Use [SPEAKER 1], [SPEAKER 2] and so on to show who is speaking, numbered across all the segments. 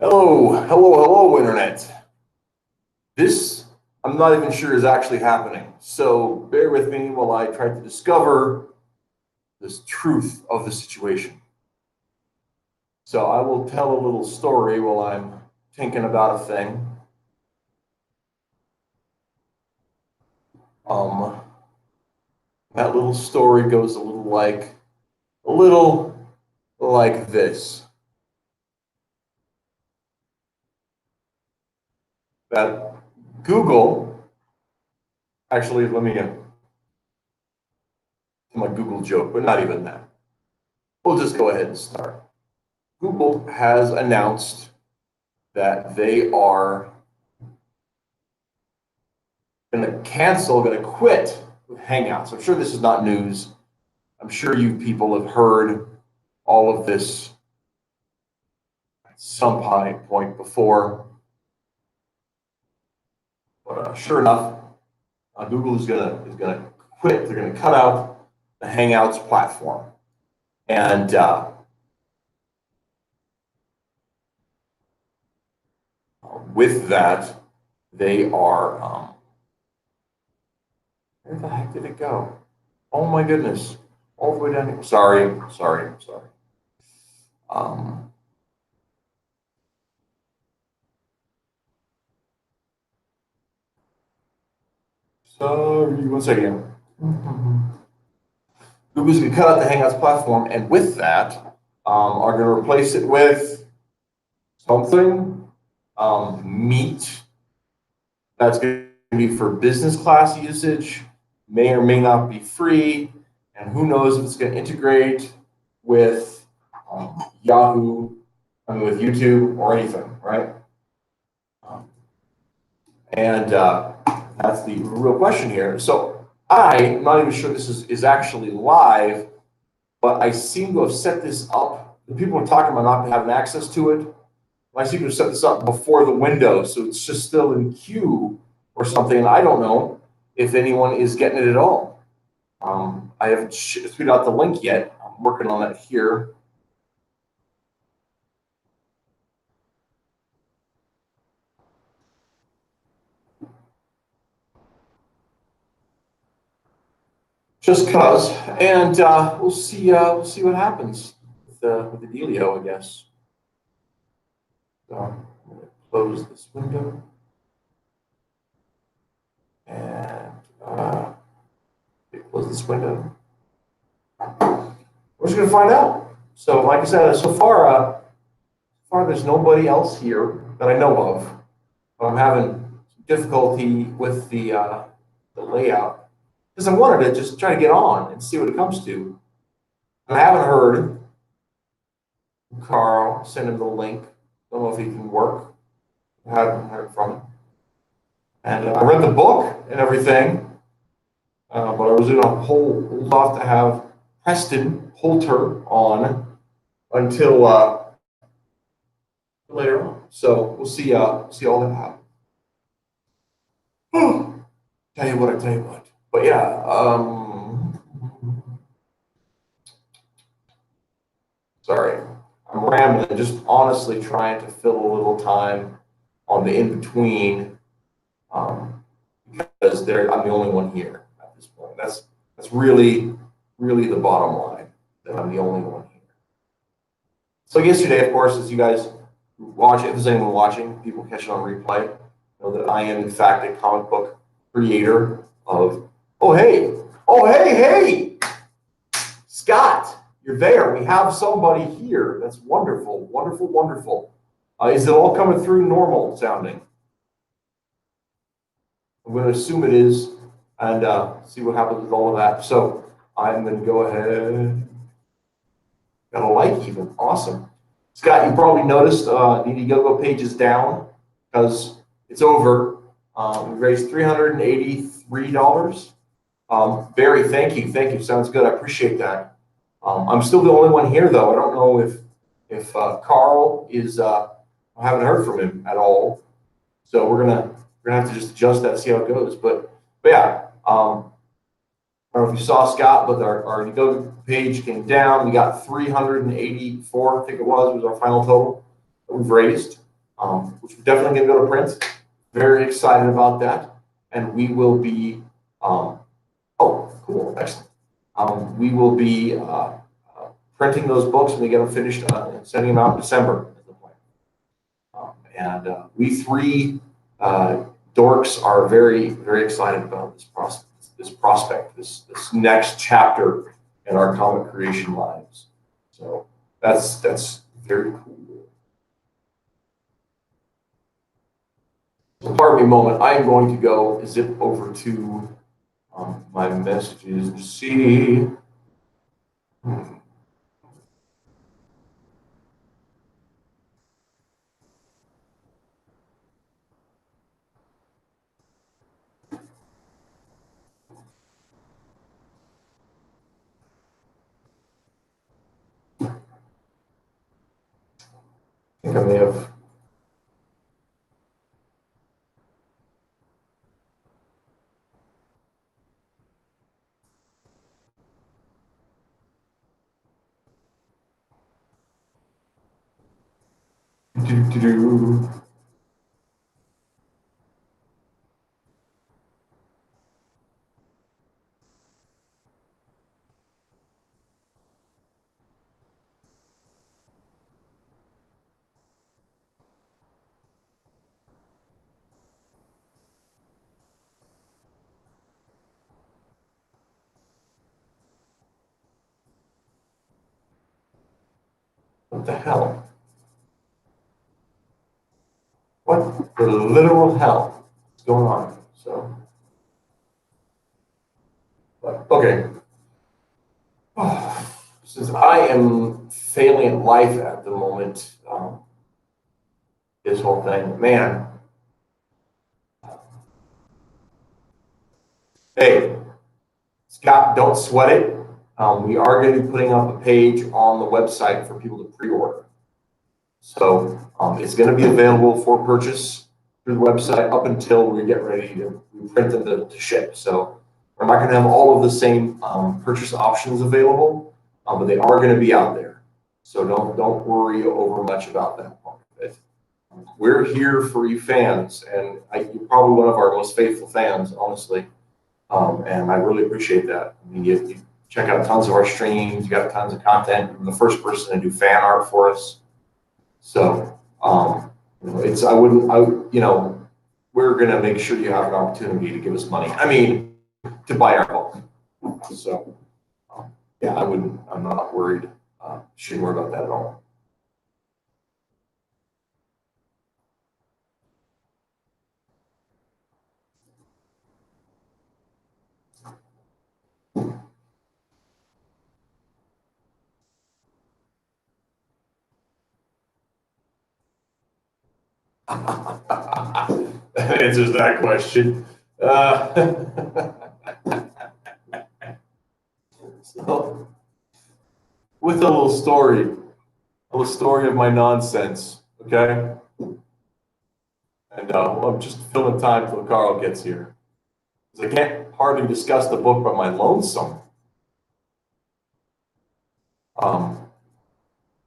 [SPEAKER 1] Hello, Internet. This, I'm not even sure is actually happening. So bear with me while I try to discover this truth of the situation. So I will tell a little story while I'm thinking about a thing. Um, that little story goes a little like this. That Google, actually, let me get to my Google joke, but not even that. We'll just go ahead and start. Google has announced that they are going to cancel, going to quit with Hangouts. I'm sure this is not news. I'm sure you people have heard all of this at some point before. But sure enough, Google is gonna quit. They're going to cut out the Hangouts platform, and with that, they are. Where the heck did it go? Oh my goodness! All the way down here. Sorry. Um, Sorry, one second. Google's going to cut out the Hangouts platform, and with that, are going to replace it with something, Meet. That's going to be for business class usage, may or may not be free, and who knows if it's going to integrate with Yahoo, with YouTube or anything, right? And that's the real question here. So I'm not even sure this is actually live, but I seem to have set this up. The people are talking about not having access to it. I seem to have set this up before the window, so it's just still in queue or something. And I don't know if anyone is getting it at all. I haven't tweeted out the link yet. I'm working on that here. Just cause, and we'll see. We'll see what happens with the dealio, I guess. So I'm going to close this window, and close this window. We're just going to find out. So, like I said, so far there's nobody else here that I know of. But I'm having difficulty with the layout because I wanted to just try to get on and see what it comes to. I haven't heard Carl send him the link. Don't know if he can work. I haven't heard from him. And I read the book and everything, but I was going to hold off to have Preston Holter on until later on. So we'll see all that happen. Tell you what. But yeah, sorry, I'm rambling. Just honestly trying to fill a little time on the in between, because I'm the only one here at this point. That's really the bottom line, that I'm the only one here. So yesterday, of course, as you guys watch, if there's anyone watching, people catch it on replay, know that I am in fact a comic book creator of. Oh hey, Scott, you're there. We have somebody here. That's wonderful. Is it all coming through normal sounding? I'm going to assume it is, and see what happens with all of that. So I'm going to go ahead. Got a like even. Awesome. Scott, you probably noticed the Indiegogo page is down because it's over. We raised $383. Barry, thank you. Sounds good. I appreciate that. I'm still the only one here, though. I don't know if Carl is. I haven't heard from him at all. So we're gonna have to just adjust that, see how it goes. But yeah, I don't know if you saw, Scott, but our Indiegogo page came down. We got 384, I think it was our final total that we've raised. which we're definitely going to go to print. Very excited about that. And we will be, oh, cool, excellent. We will be printing those books when we get them finished and sending them out in December. And we three dorks are very, very excited about this prospect, this next chapter in our comic creation lives. So that's very cool. So pardon me a moment. I am going to go zip over to my messages to see. I think I may have. Do. What the hell? What the literal hell is going on? So, but, okay. Since I am failing at life at the moment, this whole thing, man. Hey, Scott, don't sweat it. We are going to be putting up a page on the website for people to pre-order. So it's going to be available for purchase through the website up until we get ready to print them to ship. So we're not going to have all of the same purchase options available, but they are going to be out there. So don't worry over much about that part of it. We're here for you fans, and you're probably one of our most faithful fans, honestly. And I really appreciate that. I mean, you check out tons of our streams, you got tons of content. You're the first person to do fan art for us. So we're gonna make sure you have an opportunity to give us money. I mean, to buy our book. So yeah, I'm not worried. Shouldn't worry about that at all. That answers that question. So, with a little story of my nonsense, okay? And I'm just filling time till Carl gets here. Because I can't hardly discuss the book by my lonesome. And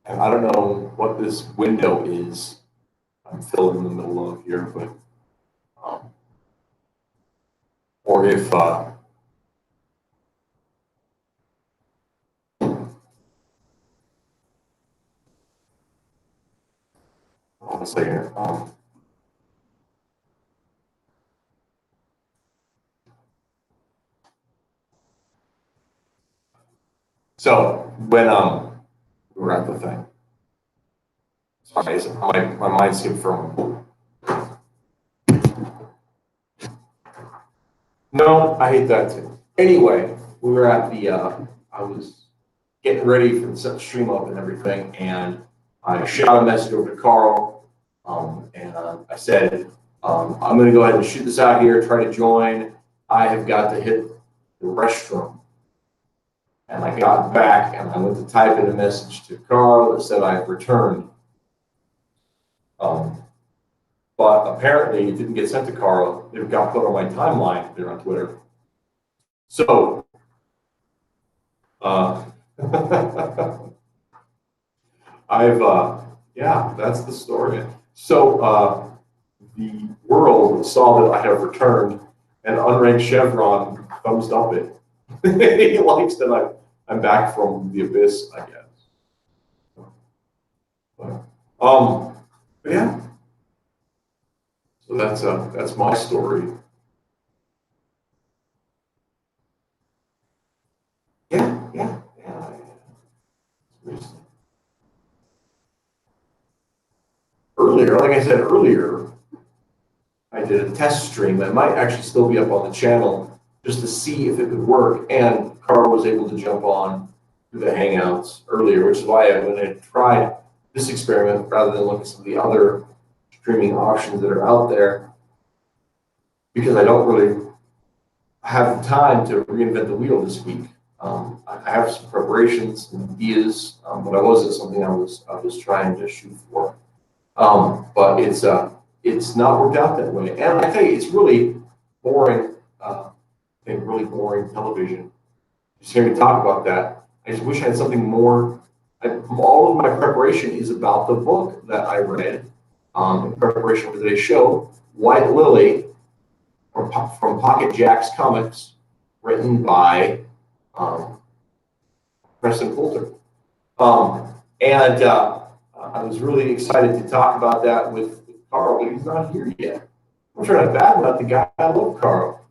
[SPEAKER 1] I don't know what this window is I'm still in the middle of here, but or if hold a second. So when we were at the thing, sorry, my mind skipped from. No, I hate that too. Anyway, we were at the. I was getting ready for the stream up and everything, and I shot a message over to Carl, and I said, I'm going to go ahead and shoot this out here, try to join. I have got to hit the restroom. And I got back and I went to type in a message to Carl that said I have returned. But apparently it didn't get sent to Carl. It got put on my timeline there on Twitter. So, yeah, that's the story. So the world saw that I have returned, and unranked Chevron thumbs up it. He likes that I'm back from the abyss, I guess. But, but yeah. So that's my story. Yeah. Earlier, like I said earlier, I did a test stream that might actually still be up on the channel just to see if it could work. And Carl was able to jump on through the Hangouts earlier, which is why I went and tried this experiment rather than look at some of the other streaming options that are out there, because I don't really have the time to reinvent the wheel this week. I have some preparations and ideas, but it wasn't something I was trying to shoot for. But it's not worked out that way. And I tell you, it's really boring, and really boring television. Just hearing me talk about that, I just wish I had something more. All of my preparation is about the book that I read in preparation for today's show, White Lily, from Pocket Jacks Comics, written by Preston Coulter. And I was really excited to talk about that with Carl, but he's not here yet. I'm trying to badmouth the guy. I love Carl,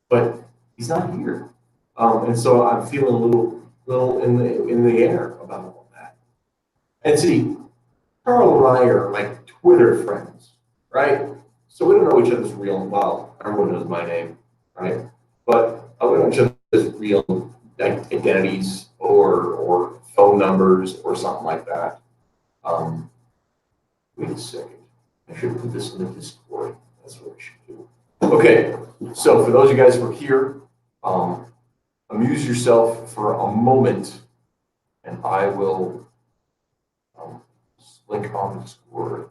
[SPEAKER 1] but he's not here, and so I'm feeling a little in the air about all that. And see, Carl and I are like Twitter friends, right? So we don't know each other's real. Well, everyone knows my name, right? But we don't know each other's real identities or phone numbers or something like that. Wait a second. I should put this in the Discord. That's what I should do. Okay, so for those of you guys who are here, amuse yourself for a moment, and I will link on Discord.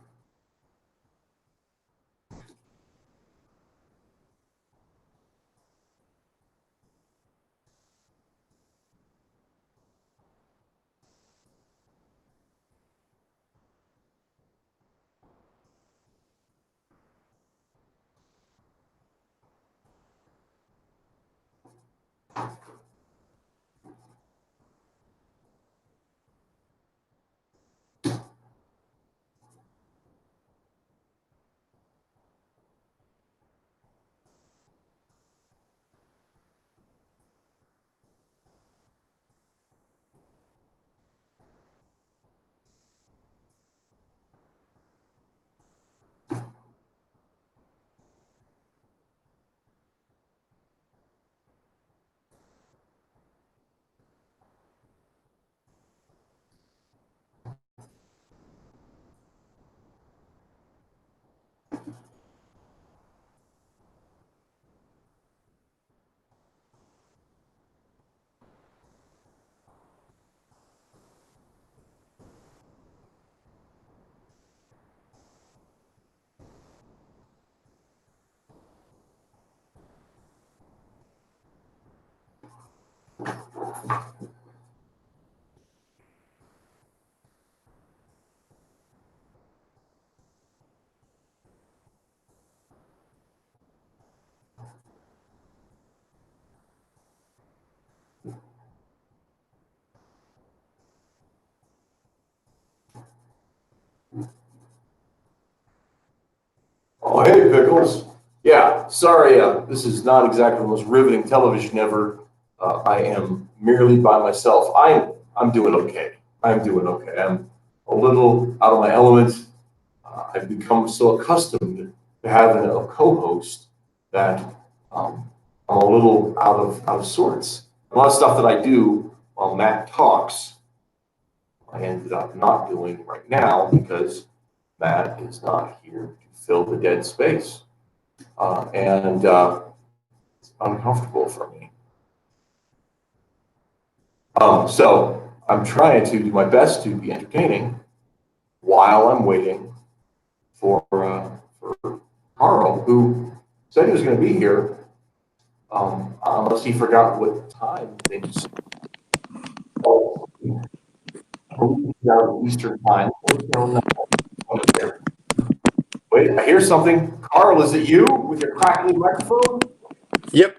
[SPEAKER 1] Oh, hey, Pickles. Yeah, sorry, this is not exactly the most riveting television ever. I am merely by myself. I'm doing okay. I'm doing okay. I'm a little out of my element. I've become so accustomed to having a co-host that I'm a little out of sorts. A lot of stuff that I do while Matt talks, I ended up not doing right now because Matt is not here to fill the dead space. And it's uncomfortable for me. So I'm trying to do my best to be entertaining while I'm waiting for Carl, who said he was going to be here, unless he forgot what time things. Eastern time. Wait, I hear something. Carl, is it you with your crackly microphone?
[SPEAKER 2] Yep.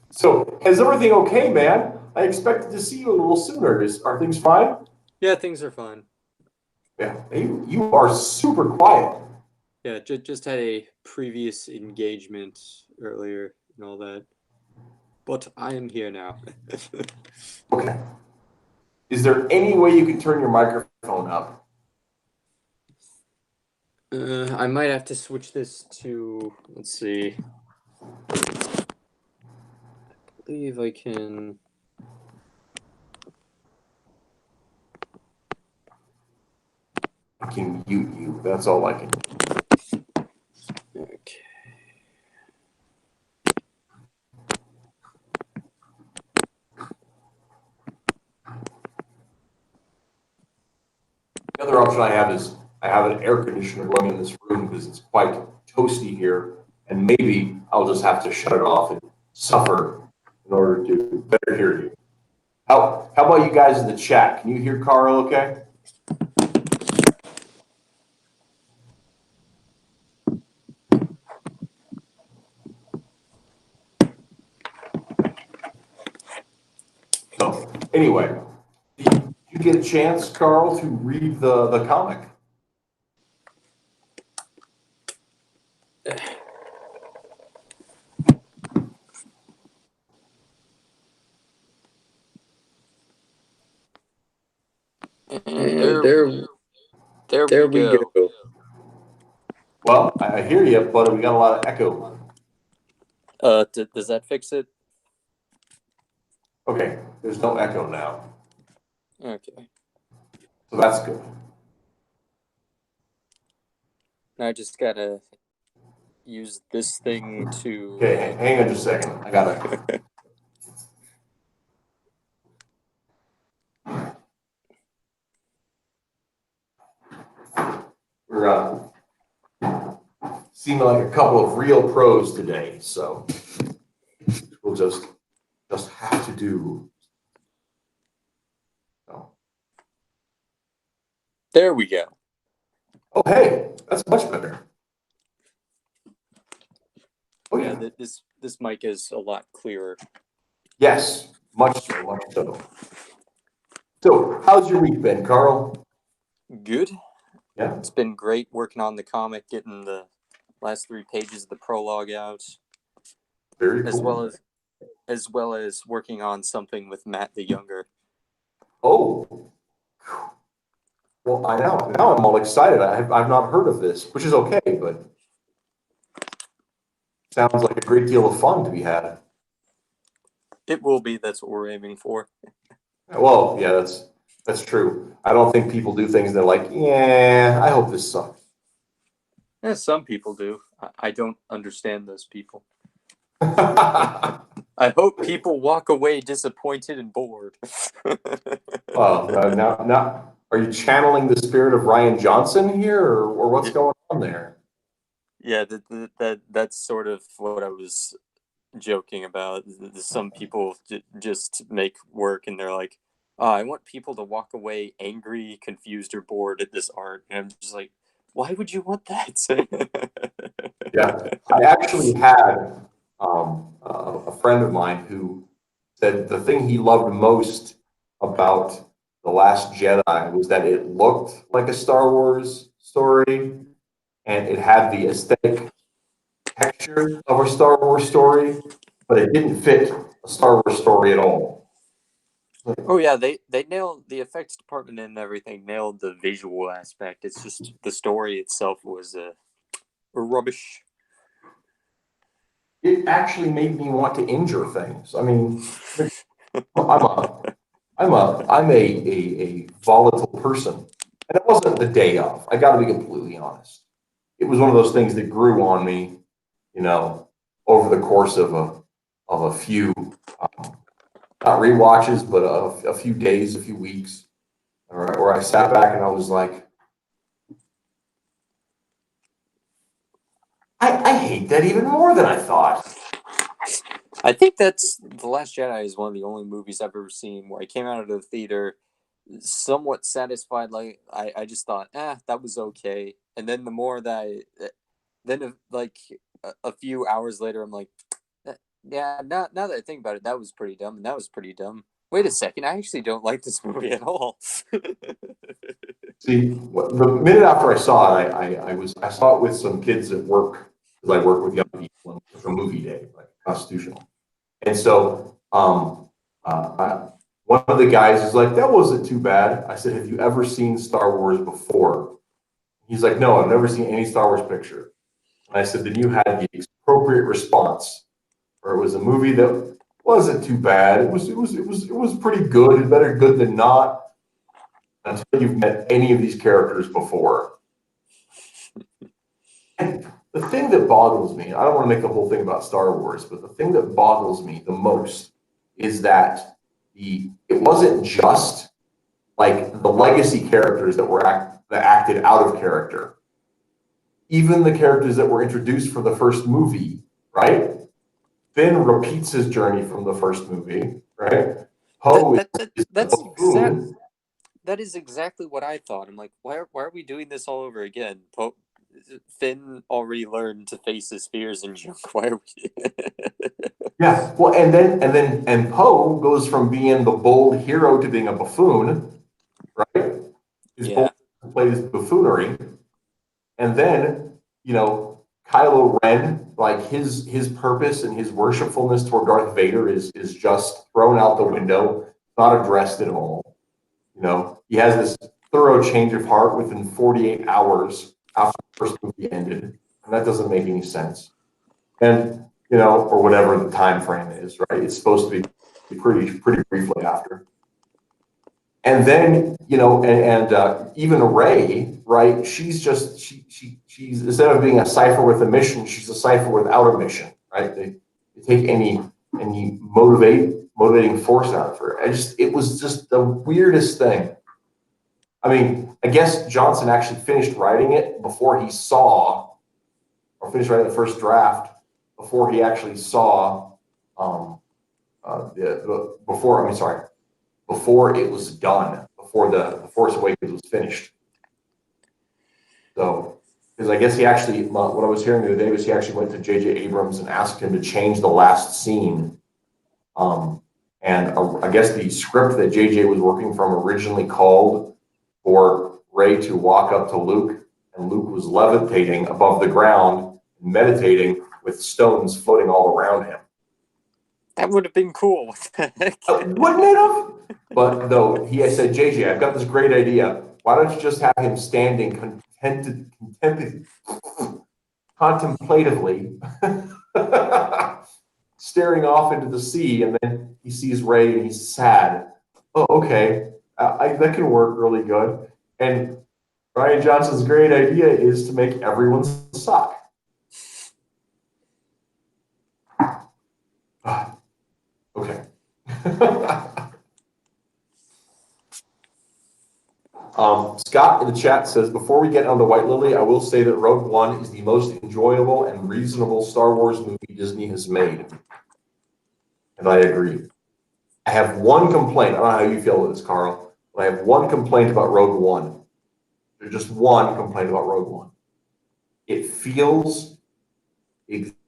[SPEAKER 1] So, is everything okay, man? I expected to see you a little sooner. Are things fine?
[SPEAKER 2] Yeah, things are fine.
[SPEAKER 1] Yeah, you are super quiet.
[SPEAKER 2] Yeah, just had a previous engagement earlier and all that. But I am here now.
[SPEAKER 1] Okay. Is there any way you can turn your microphone up?
[SPEAKER 2] I might have to switch this to, let's see. I believe I can.
[SPEAKER 1] I can mute you. That's all I can do.
[SPEAKER 2] Okay.
[SPEAKER 1] The other option I have is I have an air conditioner running in this room because it's quite toasty here, and maybe I'll just have to shut it off and suffer in order to better hear you. How about you guys in the chat? Can you hear Carl okay? So, anyway, did you get a chance, Carl, to read the comic?
[SPEAKER 2] And there
[SPEAKER 3] There
[SPEAKER 2] we
[SPEAKER 3] we
[SPEAKER 2] go.
[SPEAKER 3] go.
[SPEAKER 1] Well, I hear you, but we got a lot of echo.
[SPEAKER 2] Does that fix it?
[SPEAKER 1] Okay, there's no echo now,
[SPEAKER 2] Okay.
[SPEAKER 1] so that's good.
[SPEAKER 2] Now I just gotta use this thing to.
[SPEAKER 1] Okay, hang on just a second. I gotta. We're seeming like a couple of real pros today, so we'll just have to do. So.
[SPEAKER 2] There we go.
[SPEAKER 1] Oh, hey, that's much better. Oh
[SPEAKER 2] Yeah,
[SPEAKER 1] yeah.
[SPEAKER 2] this mic is a lot clearer.
[SPEAKER 1] Yes, much so, much so. So, how's your week been, Carl?
[SPEAKER 2] Good.
[SPEAKER 1] Yeah.
[SPEAKER 2] It's been great working on the comic, getting the last 3 pages of the prologue out,
[SPEAKER 1] Very cool.
[SPEAKER 2] as well as working on something with Matt the Younger.
[SPEAKER 1] Oh. Well, now I'm all excited. I've not heard of this, which is okay, but sounds like a great deal of fun to be had.
[SPEAKER 2] It will be. That's what we're aiming for.
[SPEAKER 1] Well, yeah, that's true. I don't think people do things they're like, yeah, I hope this sucks.
[SPEAKER 2] Yeah, some people do. I don't understand those people.
[SPEAKER 1] Well,
[SPEAKER 2] I hope people walk away disappointed and bored.
[SPEAKER 1] now, are you channeling the spirit of Ryan Johnson here, or what's going on there?
[SPEAKER 2] Yeah, that's sort of what I was joking about. Some people just make work and they're like, oh, I want people to walk away angry, confused, or bored at this art. And I'm just like, why would you want that?
[SPEAKER 1] Yeah, I actually had a friend of mine who said the thing he loved most about The Last Jedi was that it looked like a Star Wars story and it had the aesthetic texture of a Star Wars story, but it didn't fit a Star Wars story at all.
[SPEAKER 2] Oh yeah, they nailed the effects department and everything, nailed the visual aspect. It's just the story itself was rubbish.
[SPEAKER 1] It actually made me want to injure things. I mean, I'm a volatile person, and it wasn't the day of. I got to be completely honest. It was one of those things that grew on me, over the course of a few not rewatches, but a few days, a few weeks, where I sat back and I was like, I hate that even more than I thought.
[SPEAKER 2] I think that's The Last Jedi is one of the only movies I've ever seen where I came out of the theater somewhat satisfied. Like I just thought, that was okay. And then the more that then like a few hours later, I'm like, yeah. Now that I think about it, that was pretty dumb, and that was pretty dumb. Wait a second, I actually don't like this movie at all.
[SPEAKER 1] See, the minute after I saw it, I saw it with some kids at work because I work with young people for movie day, like constitutional. And so one of the guys is like, "That wasn't too bad." I said, "Have you ever seen Star Wars before?" He's like, "No, I've never seen any Star Wars picture." And I said, "Then you had the appropriate response, or it was a movie that wasn't too bad. It was pretty good. It's better good than not until you've met any of these characters before." And the thing that boggles me, I don't want to make the whole thing about Star Wars, but the thing that boggles me the most is that it wasn't just like the legacy characters that acted out of character. Even the characters that were introduced for the first movie, right? Finn repeats his journey from the first movie, right? Poe is the
[SPEAKER 2] That's
[SPEAKER 1] buffoon.
[SPEAKER 2] that is exactly what I thought. I'm like, why are we doing this all over again? Finn already learned to face his fears and junk. Why are we?
[SPEAKER 1] Yeah, well, and Poe goes from being the bold hero to being a buffoon, right? His
[SPEAKER 2] Yeah.
[SPEAKER 1] bold played his buffoonery, and then Kylo Ren, like his purpose and his worshipfulness toward Darth Vader is just thrown out the window, not addressed at all. He has this thorough change of heart within 48 hours after the first movie ended, and that doesn't make any sense. And or whatever the time frame is, right? It's supposed to be pretty briefly after. And then even Rey, right? She's instead of being a cipher with a mission, she's a cipher without a mission, right? They take any motivating force out of her. It was just the weirdest thing. I mean, I guess Johnson actually finished writing it before he saw, or finished writing the first draft before he actually saw, before, I mean, sorry, before it was done, before the Force Awakens was finished. So, because I guess he actually, what I was hearing the other day was he actually went to J.J. Abrams and asked him to change the last scene. And I guess the script that J.J. was working from originally called for Rey to walk up to Luke, and Luke was levitating above the ground, meditating with stones floating all around him.
[SPEAKER 2] That would have been cool. What the heck?
[SPEAKER 1] Wouldn't it have? But no, he had said, "JJ, I've got this great idea. Why don't you just have him standing contemplatively, staring off into the sea, and then he sees Ray and he's sad. Oh, okay, that can work really good." And Ryan Johnson's great idea is to make everyone suck. Okay. Scott in the chat says, "Before we get on to White Lily, I will say that Rogue One is the most enjoyable and reasonable Star Wars movie Disney has made." And I agree. I have one complaint. I don't know how you feel with this, Carl, but I have one complaint about Rogue One. There's just one complaint about Rogue One. It feels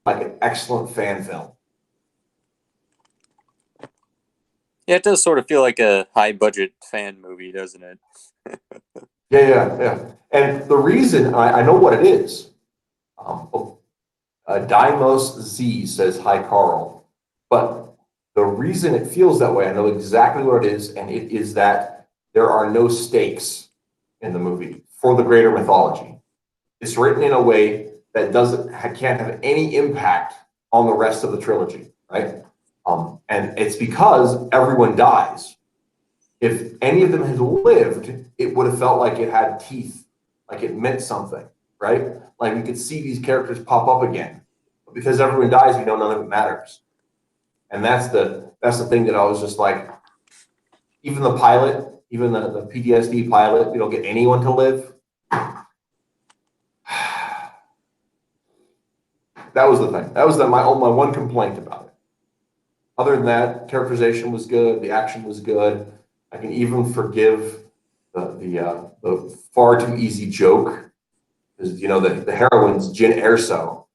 [SPEAKER 1] like an excellent fan film.
[SPEAKER 2] Yeah, it does sort of feel like a high budget fan movie, doesn't it?
[SPEAKER 1] Yeah. And the reason, I know what it is. Dimos Z says, "Hi, Carl." But the reason it feels that way, I know exactly what it is, and it is that there are no stakes in the movie for the greater mythology. It's written in a way that can't have any impact on the rest of the trilogy, right? And it's because everyone dies. If any of them had lived, it would have felt like it had teeth, like it meant something, right? Like we could see these characters pop up again. But because everyone dies, we know none of it matters. And that's the thing that I was just like, even the pilot, even the PTSD pilot, we don't get anyone to live. That was the thing. That was my one complaint about it. Other than that, characterization was good, the action was good. I can even forgive the far too easy joke, because the heroine's Jin Erso.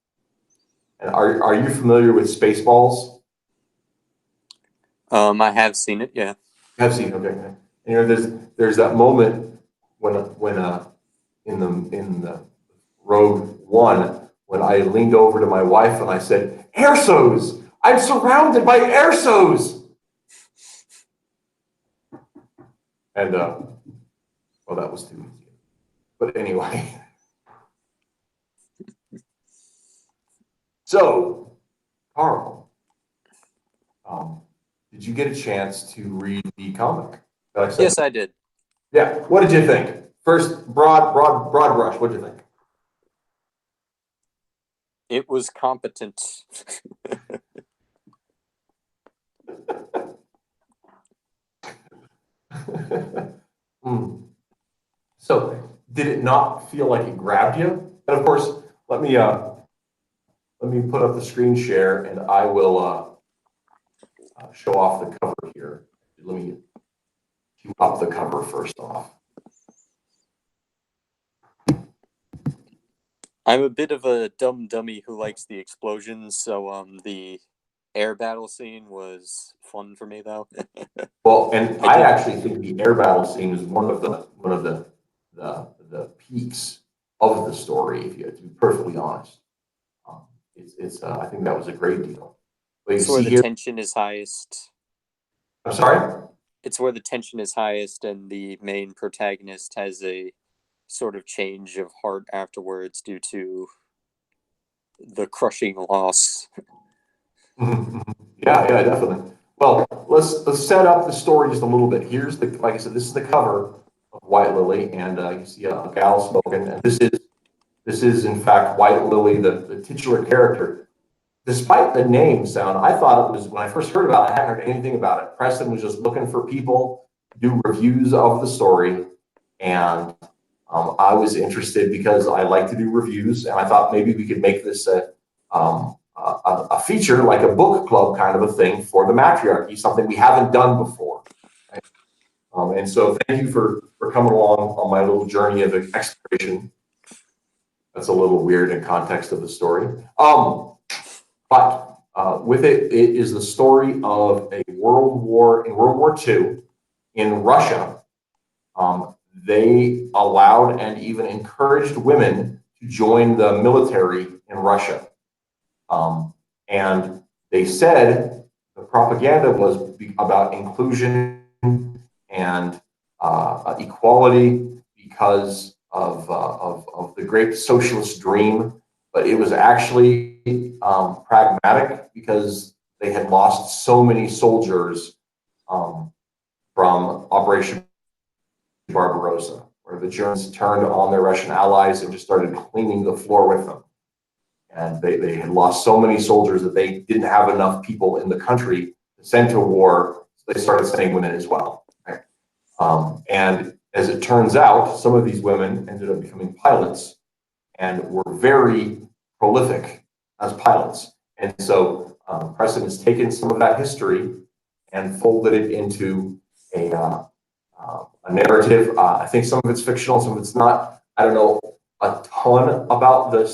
[SPEAKER 1] And are you familiar with Spaceballs?
[SPEAKER 2] I have seen it. Yeah.
[SPEAKER 1] Have seen, okay. There's that moment when in the Rogue One, when I leaned over to my wife and I said, "Ersos! I'm surrounded by Ersos!" And well, that was too easy. But anyway, so Carl, did you get a chance to read the comic that I sent?
[SPEAKER 2] Yes, I did.
[SPEAKER 1] Yeah. What did you think? First, broad brush. What did you think?
[SPEAKER 2] It was competent.
[SPEAKER 1] So, did it not feel like it grabbed you? And of course, let me put up the screen share, and I will show off the cover here. Let me cue up the cover first off.
[SPEAKER 2] I'm a bit of a dumb dummy who likes the explosions, so the air battle scene was fun for me though.
[SPEAKER 1] Well, and I actually think the air battle scene is one of the peaks of the story. If you have to be perfectly honest, I think that was a great deal. But
[SPEAKER 2] It's where the tension is highest.
[SPEAKER 1] I'm sorry?
[SPEAKER 2] It's where the tension is highest, and the main protagonist has a sort of change of heart afterwards due to the crushing loss.
[SPEAKER 1] Yeah, definitely. Well, let's set up the story just a little bit. Here's like I said, this is the cover of White Lily, and you see a gal smoking, and this is in fact White Lily, the titular character. Despite the name sound, I thought it was, when I first heard about it, I hadn't heard anything about it. Preston was just looking for people to do reviews of the story, and I was interested because I like to do reviews, and I thought maybe we could make this a feature, like a book club kind of a thing for the Mattriarchy, something we haven't done before. Right? And so thank you for coming along on my little journey of exploration. That's a little weird in context of the story. But with it is the story of in World War II in Russia. They allowed and even encouraged women to join the military in Russia. And they said the propaganda was about inclusion and equality because of the great socialist dream, but it was actually pragmatic because they had lost so many soldiers from Operation Barbarossa, where the Germans turned on their Russian allies and just started cleaning the floor with them. And they had lost so many soldiers that they didn't have enough people in the country to send to war, so they started sending women as well. Right? And as it turns out, some of these women ended up becoming pilots and were very prolific as pilots. And so Preston has taken some of that history and folded it into a narrative. I think some of it's fictional, some of it's not. I don't know a ton about the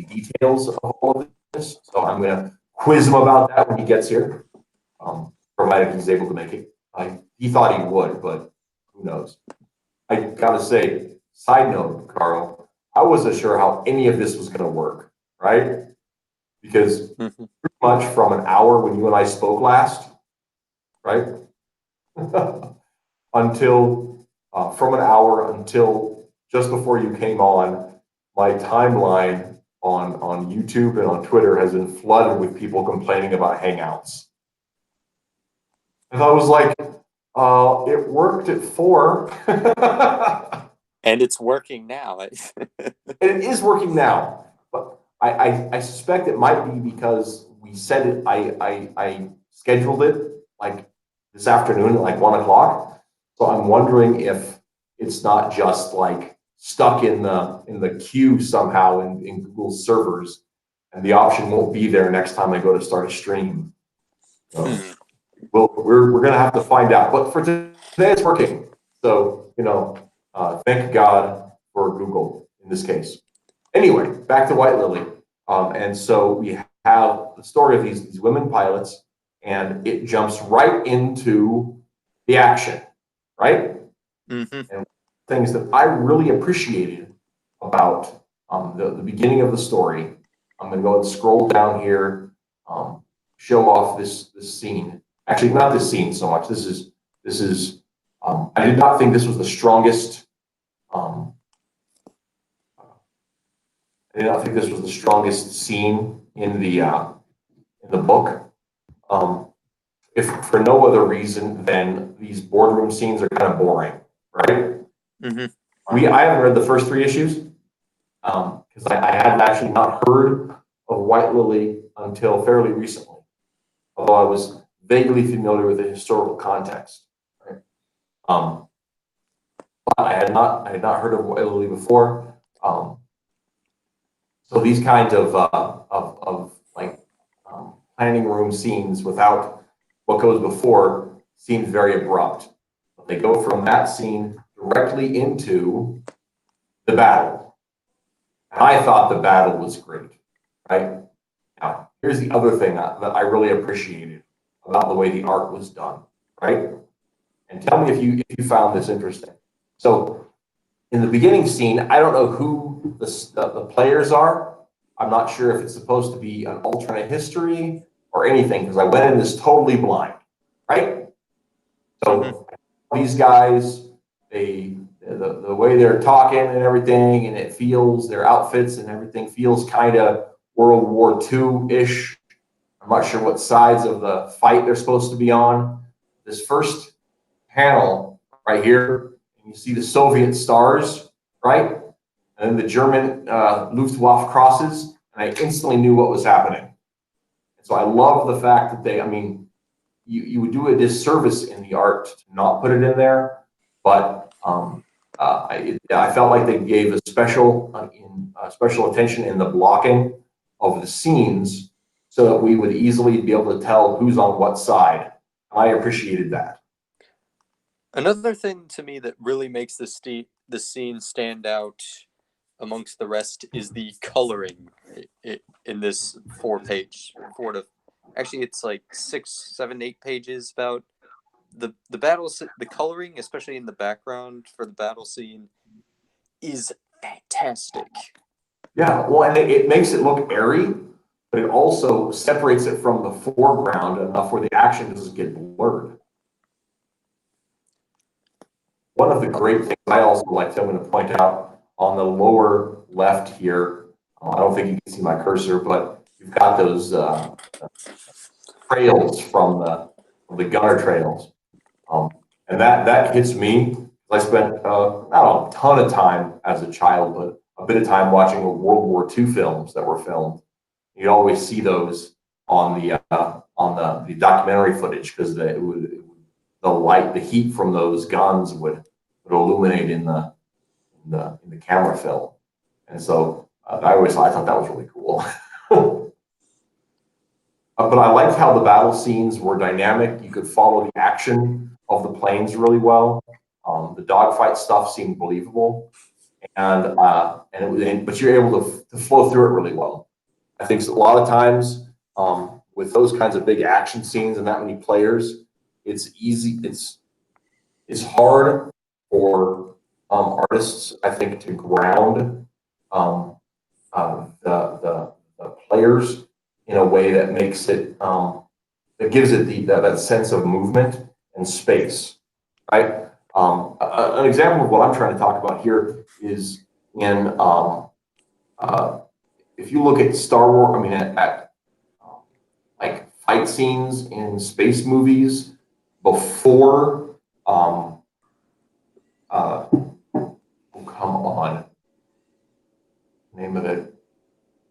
[SPEAKER 1] details of all of this, so I'm going to quiz him about that when he gets here, provided he's able to make it. He thought he would, but who knows? I gotta say, side note, Carl, I wasn't sure how any of this was going to work, right? Because pretty much from an hour when you and I spoke last, right? Until from an hour until just before you came on, my timeline on YouTube and on Twitter has been flooded with people complaining about Hangouts. And I was like, it worked at 4.
[SPEAKER 2] And it's working now.
[SPEAKER 1] It is working now, but I suspect it might be because we said it. I scheduled it like this afternoon at like 1 o'clock. So I'm wondering if it's not just like stuck in the queue somehow in Google's servers, and the option won't be there next time I go to start a stream. So, Well, we're going to have to find out. But for today, it's working. So, thank God for Google in this case. Anyway, back to White Lily. And so we have the story of these women pilots, and it jumps right into the action, right?
[SPEAKER 2] Mm-hmm.
[SPEAKER 1] And things that I really appreciated about the beginning of the story. I'm going to go and scroll down here, show off this scene. Actually, not this scene so much. This is. I did not think this was the strongest. Um, I did not think this was the strongest scene in the book. Um, if for no other reason than these boardroom scenes are kind of boring, right?
[SPEAKER 2] Mm-hmm.
[SPEAKER 1] I haven't read the first 3 issues because I had actually not heard of White Lily until fairly recently, although I was vaguely familiar with the historical context. Right? But I had not heard of White Lily before. So these kinds of like planning room scenes without what goes before seems very abrupt. But they go from that scene directly into the battle. And I thought the battle was great, right? Now, here's the other thing that I really appreciated about the way the art was done, right? And tell me if you found this interesting. So in the beginning scene, I don't know who the players are. I'm not sure if it's supposed to be an alternate history or anything because I went in this totally blind, right? So these guys, the way they're talking and everything, and it feels their outfits and everything feels kind of World War II-ish. I'm not sure what sides of the fight they're supposed to be on. This first panel right here, and you see the Soviet stars, right? And then the German Luftwaffe crosses, and I instantly knew what was happening. And so I love the fact that they, I mean, you would do a disservice in the art to not put it in there, but I felt like they gave a special attention in the blocking of the scenes so that we would easily be able to tell who's on what side. I appreciated that.
[SPEAKER 2] Another thing to me that really makes the scene stand out amongst the rest is the coloring in this 4 page, actually it's like 6, 7, 8 pages about the battle. The coloring, especially in the background for the battle scene, is fantastic.
[SPEAKER 1] Yeah, well, and it makes it look airy, but it also separates it from the foreground enough where the action doesn't get blurred. One of the great things I also like, I'm going to point out on the lower left here, I don't think you can see my cursor, but you've got those trails from the gunner trails. And that hits me. I spent not a ton of time as a child, but a bit of time watching World War II films that were filmed. You always see those on the documentary footage because the light, the heat from those guns would illuminate in the camera film. And so I thought that was really cool. But I liked how the battle scenes were dynamic. You could follow the action of the planes really well. The dogfight stuff seemed believable, and but you're able to flow through it really well. I think a lot of times with those kinds of big action scenes and that many players, it's easy. It's hard for artists, I think, to ground the players in a way that makes it that gives it that sense of movement and space, right? An example of what I'm trying to talk about here is in if you look at Star Wars, I mean at like fight scenes in space movies before oh, come on, name of it,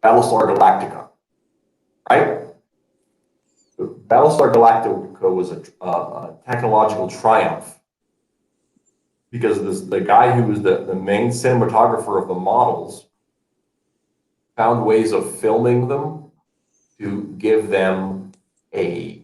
[SPEAKER 1] Battlestar Galactica, right? Battlestar Galactica was a technological triumph because the guy who was the main cinematographer of the models found ways of filming them to give them a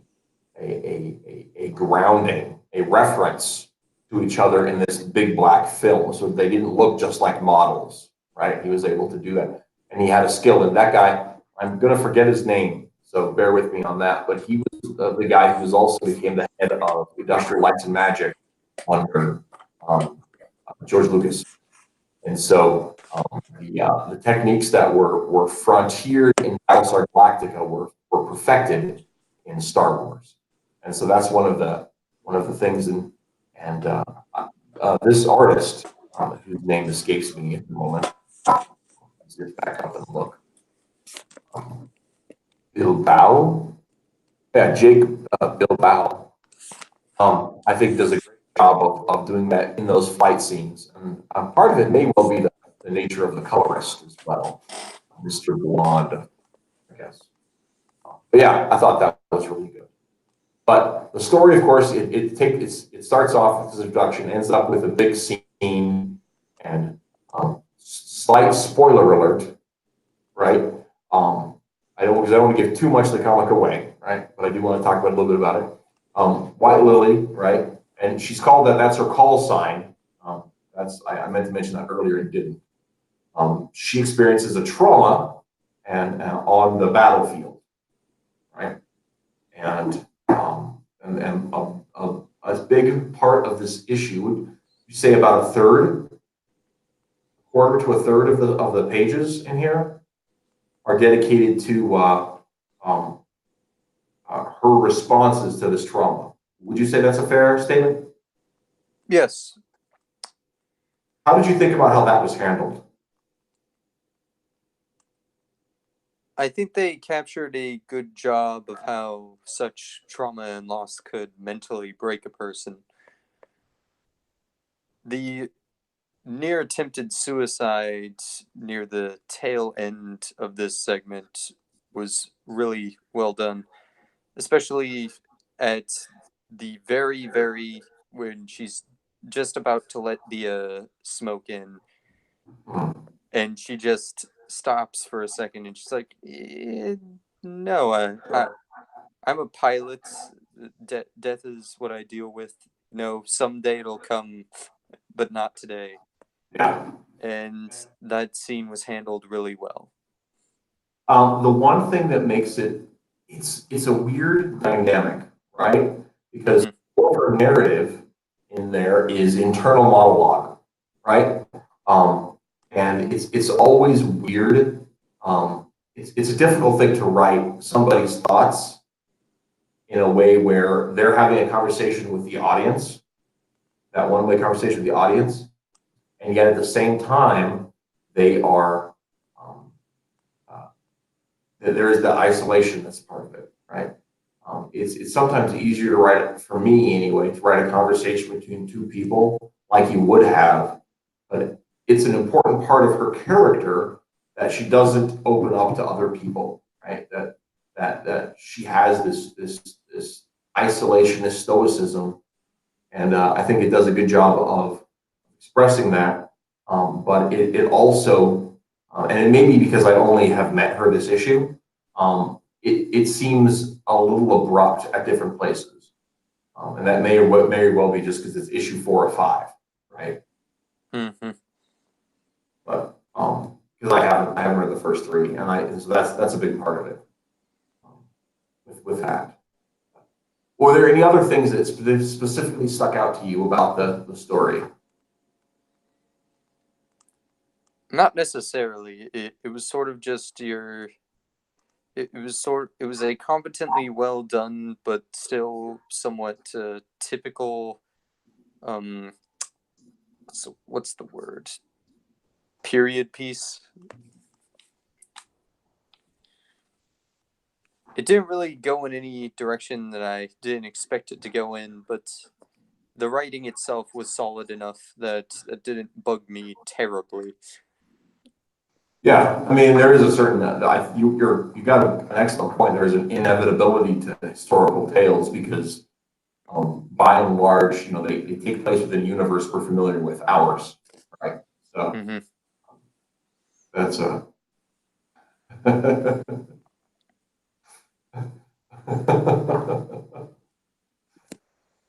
[SPEAKER 1] a grounding, a reference to each other in this big black film, so they didn't look just like models, right? He was able to do that, and he had a skill. And that guy, I'm going to forget his name, so bear with me on that. But he was the guy who was also became the head of Industrial Lights and Magic under George Lucas. And so the techniques that were frontiered in Battlestar Galactica were perfected in Star Wars. And so that's one of the things. And this artist, whose name escapes me at the moment, let's get back up and look. Bilbao, yeah, Jake Bilbao. I think does a great job of doing that in those fight scenes. And part of it may well be the nature of the colorist as well, Mr. Blonde, I guess. But yeah, I thought that was really good. But the story, of course, it starts off with this introduction, ends up with a big scene, and slight spoiler alert, right? I don't want to give too much of the comic away, right? But I do want to talk about a little bit about it. White Lily, right? And she's called that. That's her call sign. I meant to mention that earlier and didn't. She experiences a trauma and on the battlefield, right? And a big part of this issue, would you say about a third, quarter to a third of the pages in here are dedicated to her responses to this trauma. Would you say that's a fair statement?
[SPEAKER 2] Yes.
[SPEAKER 1] How did you think about how that was handled?
[SPEAKER 2] I think they captured a good job of how such trauma and loss could mentally break a person. The near attempted suicide near the tail end of this segment was really well done, especially at the very when she's just about to let the smoke in, and she just stops for a second, and she's like, "No, I'm a pilot. Death is what I deal with. No, someday it'll come, but not today."
[SPEAKER 1] Yeah.
[SPEAKER 2] And that scene was handled really well.
[SPEAKER 1] The one thing that makes it's a weird dynamic, right? Because her narrative in there is internal monologue, right? And it's always weird. It's a difficult thing to write somebody's thoughts in a way where they're having a conversation with the audience, that one-way conversation with the audience, and yet at the same time, they are, there is the isolation that's part of it, right? It's sometimes easier to write it, for me anyway, to write a conversation between two people like you would have, but it's an important part of her character that she doesn't open up to other people, right? That she has this isolationist stoicism, and I think it does a good job of expressing that. But it also, and it may be because I only have met her this issue, it seems a little abrupt at different places, and that may well be just because it's issue 4 or 5, right?
[SPEAKER 2] Mm-hmm.
[SPEAKER 1] But because I haven't read the first 3, and so that's a big part of it. With that, were there any other things that specifically stuck out to you about the story?
[SPEAKER 2] Not necessarily. It was sort of just your. It was a competently well done, but still somewhat typical. So what's the word? Period piece. It didn't really go in any direction that I didn't expect it to go in, but the writing itself was solid enough that it didn't bug me terribly.
[SPEAKER 1] Yeah, I mean, there is a certain, you got an excellent point. There's an inevitability to historical tales because, by and large, they take place within a universe we're familiar with, ours, right? So that's a.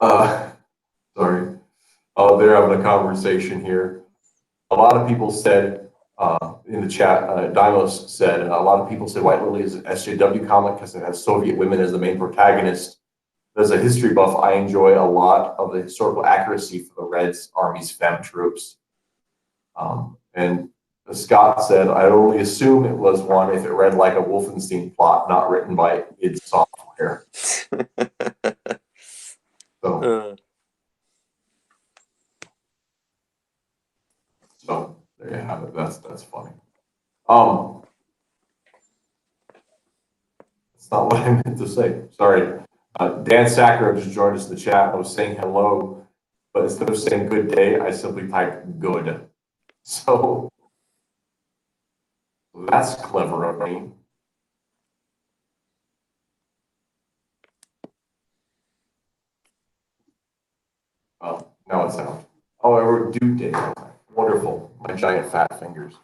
[SPEAKER 1] Uh, sorry. They're having a conversation here. A lot of people said in the chat, Dimos said, a lot of people said White Lily is an SJW comic because it has Soviet women as the main protagonist. As a history buff, I enjoy a lot of the historical accuracy for the Reds Army's fem troops. And Scott said, I only assume it was one if it read like a Wolfenstein plot, not written by id Software. So, so there you have it. That's funny. That's not what I meant to say. Sorry. Dan Sacro just joined us in the chat. I was saying hello, but instead of saying good day, I simply typed good. So that's clever of me. Oh, now it's out. Oh, I wrote due date. Wonderful. My giant fat fingers.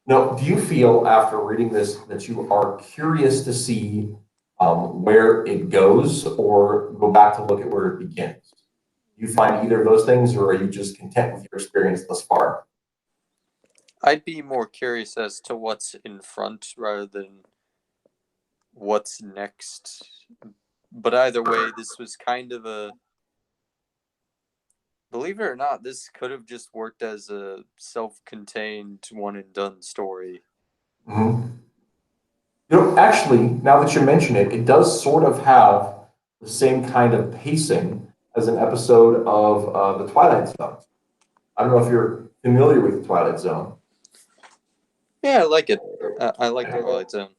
[SPEAKER 1] Now, do you feel after reading this that you are curious to see where it goes or go back to look at where it begins? Do you find either of those things or are you just content with your experience thus far?
[SPEAKER 2] I'd be more curious as to what's in front rather than what's next. But either way, this was kind of a, believe it or not, this could have just worked as a self-contained one and done story.
[SPEAKER 1] Mm-hmm. You know, actually, now that you mention it, it does sort of have the same kind of pacing as an episode of The Twilight Zone. I don't know if you're familiar with The Twilight Zone.
[SPEAKER 2] Yeah, I like it. I like The Twilight Zone.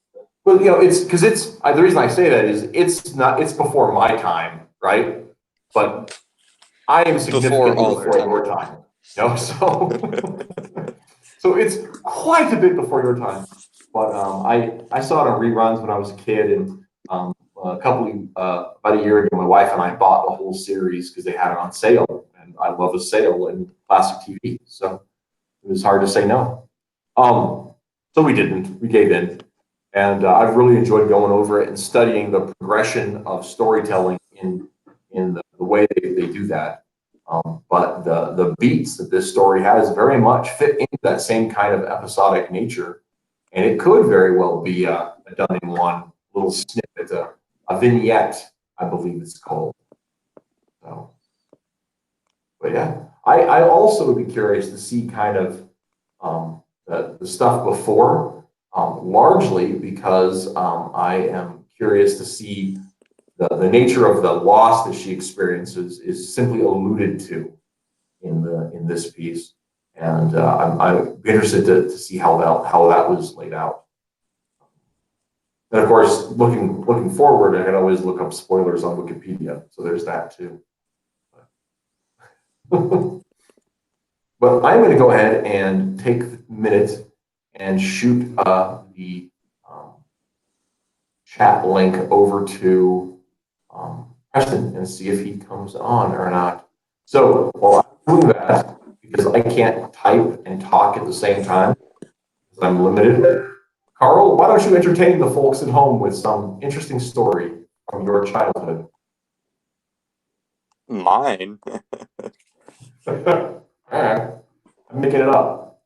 [SPEAKER 1] Well, you know, it's because it's the reason I say that is it's before my time, right? But I am significantly before your time. You know, so it's quite a bit before your time. But I saw it on reruns when I was a kid, and about a year ago, my wife and I bought the whole series because they had it on sale, and I love a sale in classic TV, so it was hard to say no. So we didn't. We gave in, and I've really enjoyed going over it and studying the progression of storytelling in the way they do that. But the beats that this story has very much fit into that same kind of episodic nature, and it could very well be a done in one little snippet, a vignette, I believe it's called. So, but yeah, I also would be curious to see kind of the stuff before, largely because I am curious to see the nature of the loss that she experiences is simply alluded to in this piece, and I'm interested to see how that was laid out. And of course, looking forward, I can always look up spoilers on Wikipedia, so there's that too. But I'm going to go ahead and take a minute and shoot the chat link over to Preston and see if he comes on or not. So while I'm doing that, because I can't type and talk at the same time, because I'm limited, Carl, why don't you entertain the folks at home with some interesting story from your childhood?
[SPEAKER 2] Mine?
[SPEAKER 1] All right, I'm making it up.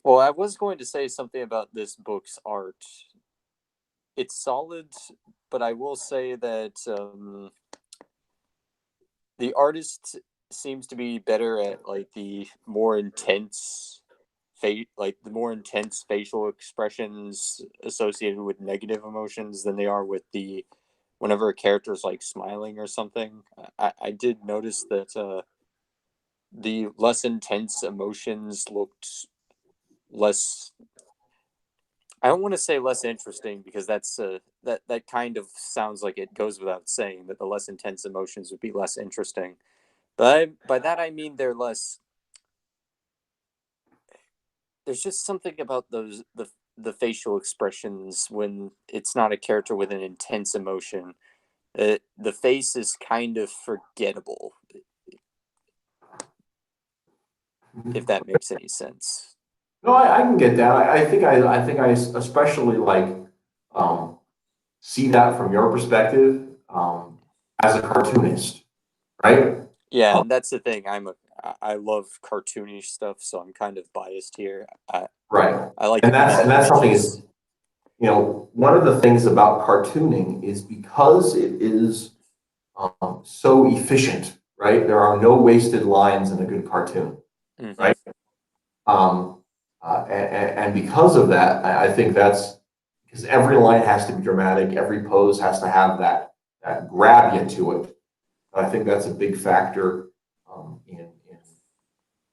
[SPEAKER 2] Well, I was going to say something about this book's art. It's solid, but I will say that the artist seems to be better at like the more intense facial expressions associated with negative emotions than they are with the whenever a character is like smiling or something. I did notice that the less intense emotions looked less. I don't want to say less interesting because that's that kind of sounds like it goes without saying that the less intense emotions would be less interesting. But by that I mean they're less. There's just something about the facial expressions when it's not a character with an intense emotion. The face is kind of forgettable, if that makes any sense.
[SPEAKER 1] No, I can get that. I think I especially like see that from your perspective. as a cartoonist, right?
[SPEAKER 2] Yeah,
[SPEAKER 1] Um,
[SPEAKER 2] and that's the thing. I love cartoonish stuff, so I'm kind of biased here.
[SPEAKER 1] right.
[SPEAKER 2] I like
[SPEAKER 1] And
[SPEAKER 2] the
[SPEAKER 1] that's something is,
[SPEAKER 2] images.
[SPEAKER 1] one of the things about cartooning is because it is so efficient, right? There are no wasted lines in a good cartoon,
[SPEAKER 2] Hmm.
[SPEAKER 1] right? Um, and because of that, I think that's because every line has to be dramatic, every pose has to have that grab you to it. I think that's a big factor in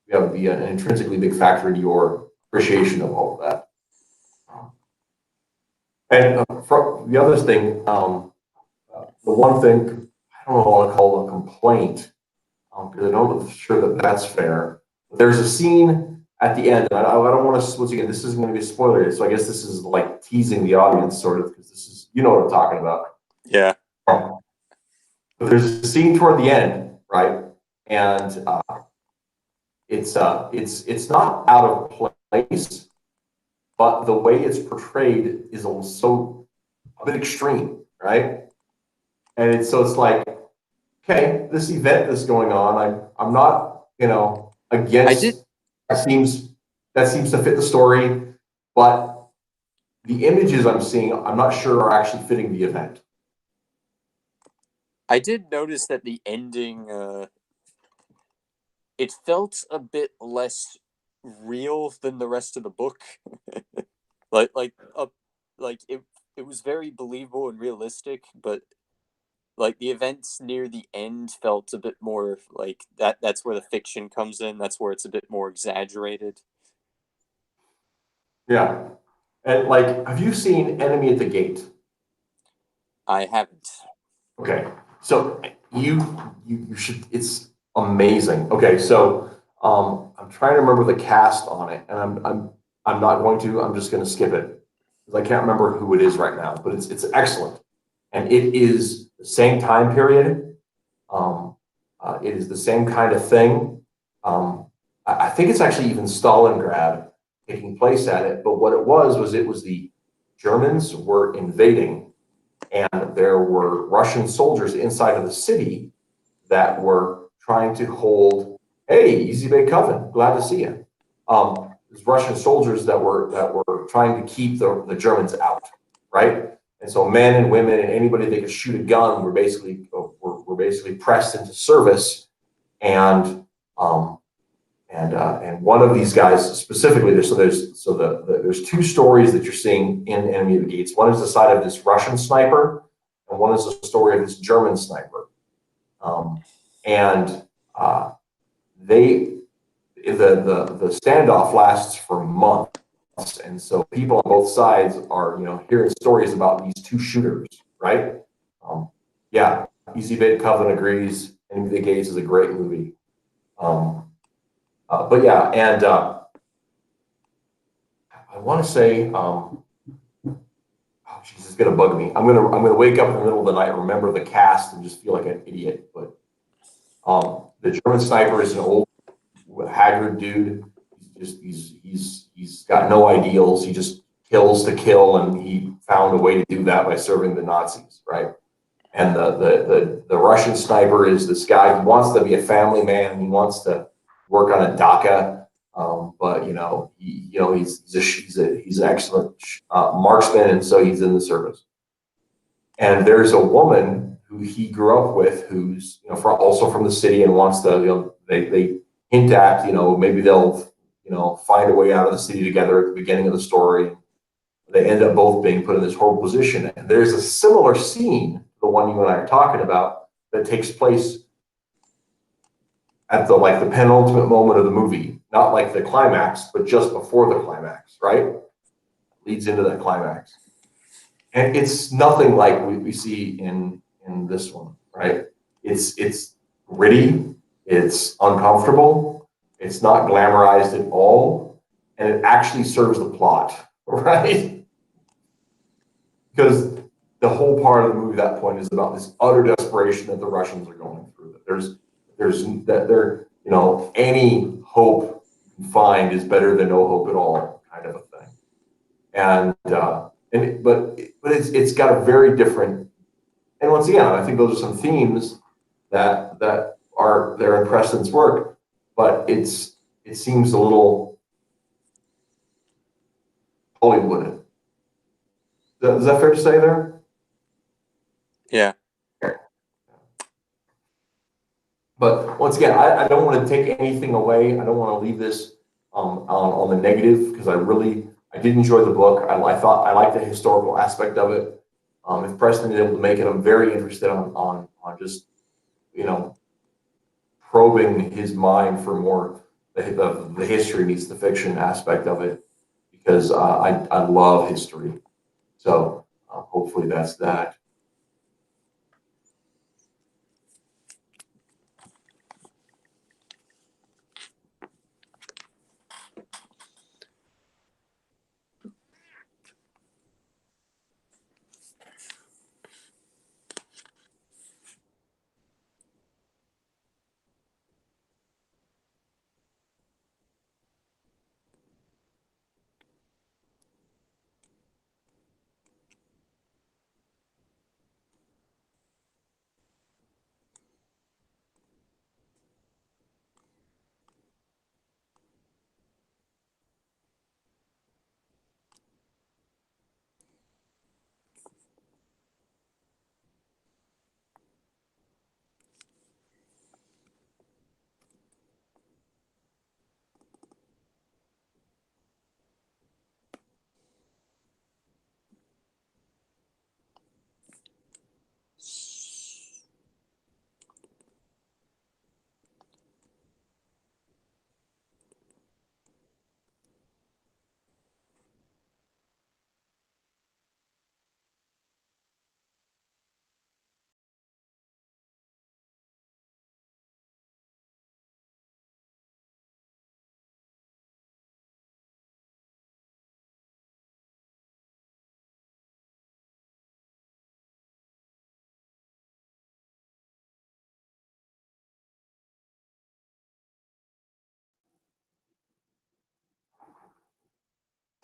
[SPEAKER 1] you have to be an intrinsically big factor in your appreciation of all of that. Um, and the other thing, the one thing I don't know what I call a complaint because I don't sure that that's fair. There's a scene at the end, and I don't want to, once again, this isn't going to be a spoiler, so I guess this is like teasing the audience, sort of, because this is, you know what I'm talking about.
[SPEAKER 2] Yeah.
[SPEAKER 1] But there's a scene toward the end, right? And it's not out of place, but the way it's portrayed is so a bit extreme, right? And it's like, okay, this event that's going on, I'm not,
[SPEAKER 2] I did
[SPEAKER 1] against that seems to fit the story, but the images I'm seeing, I'm not sure are actually fitting the event.
[SPEAKER 2] I did notice that the ending it felt a bit less real than the rest of the book. like like uh, like it was very believable and realistic, but like the events near the end felt a bit more like that's where the fiction comes in. That's where it's a bit more exaggerated.
[SPEAKER 1] Yeah. And like, have you seen Enemy at the Gate?
[SPEAKER 2] I haven't.
[SPEAKER 1] Okay. So you should, it's amazing. Okay, so I'm trying to remember the cast on it, and I'm not going to, I'm just gonna skip it. Because I can't remember who it is right now, but it's excellent. And it is the same time period. Um, it is the same kind of thing. Um, I think it's actually even Stalingrad taking place at it. But what it was the Germans were invading, and there were Russian soldiers inside of the city that were trying to hold. Hey, Easy Bay Coven, glad to see you. There's Russian soldiers that were trying to keep the Germans out, right? And so men and women and anybody they could shoot a gun were basically pressed into service. And and one of these guys specifically, there's two stories that you're seeing in Enemy of the Gates. One is the side of this Russian sniper, and one is the story of this German sniper. And they the standoff lasts for months, and so people on both sides are hearing stories about these two shooters, right? Um, yeah, Easy Bait Coven agrees. Enemy of the Gates is a great movie. But yeah, and I want to say, oh, Jesus, it's gonna bug me. I'm gonna wake up in the middle of the night, remember the cast, and just feel like an idiot. But the German sniper is an old haggard dude. He's got no ideals. He just kills to kill, and he found a way to do that by serving the Nazis, right? And the Russian sniper is this guy. He wants to be a family man. He wants to work on a dacha, but he's an excellent marksman, and so he's in the service. And there's a woman who he grew up with, who's also from the city and wants to they hint at maybe they'll find a way out of the city together at the beginning of the story. They end up both being put in this horrible position. And there's a similar scene, the one you and I are talking about, that takes place at the penultimate moment of the movie, not like the climax, but just before the climax, right? Leads into that climax. And it's nothing like we see in this one, right? It's gritty, it's uncomfortable, it's not glamorized at all, and it actually serves the plot, right? Because the whole part of the movie at that point is about this utter desperation that the Russians are going through. That any hope you can find is better than no hope at all, kind of a thing. But it's got a very different And once again, I think those are some themes that are there in Preston's work, but it seems a little Hollywooded. Is that fair to say there?
[SPEAKER 2] Yeah.
[SPEAKER 1] But once again, I don't want to take anything away. I don't want to leave this on the negative because I did enjoy the book. I thought I liked the historical aspect of it. If Preston is able to make it, I'm very interested on just you know probing his mind for more the history meets the fiction aspect of it because I love history. So hopefully that's that.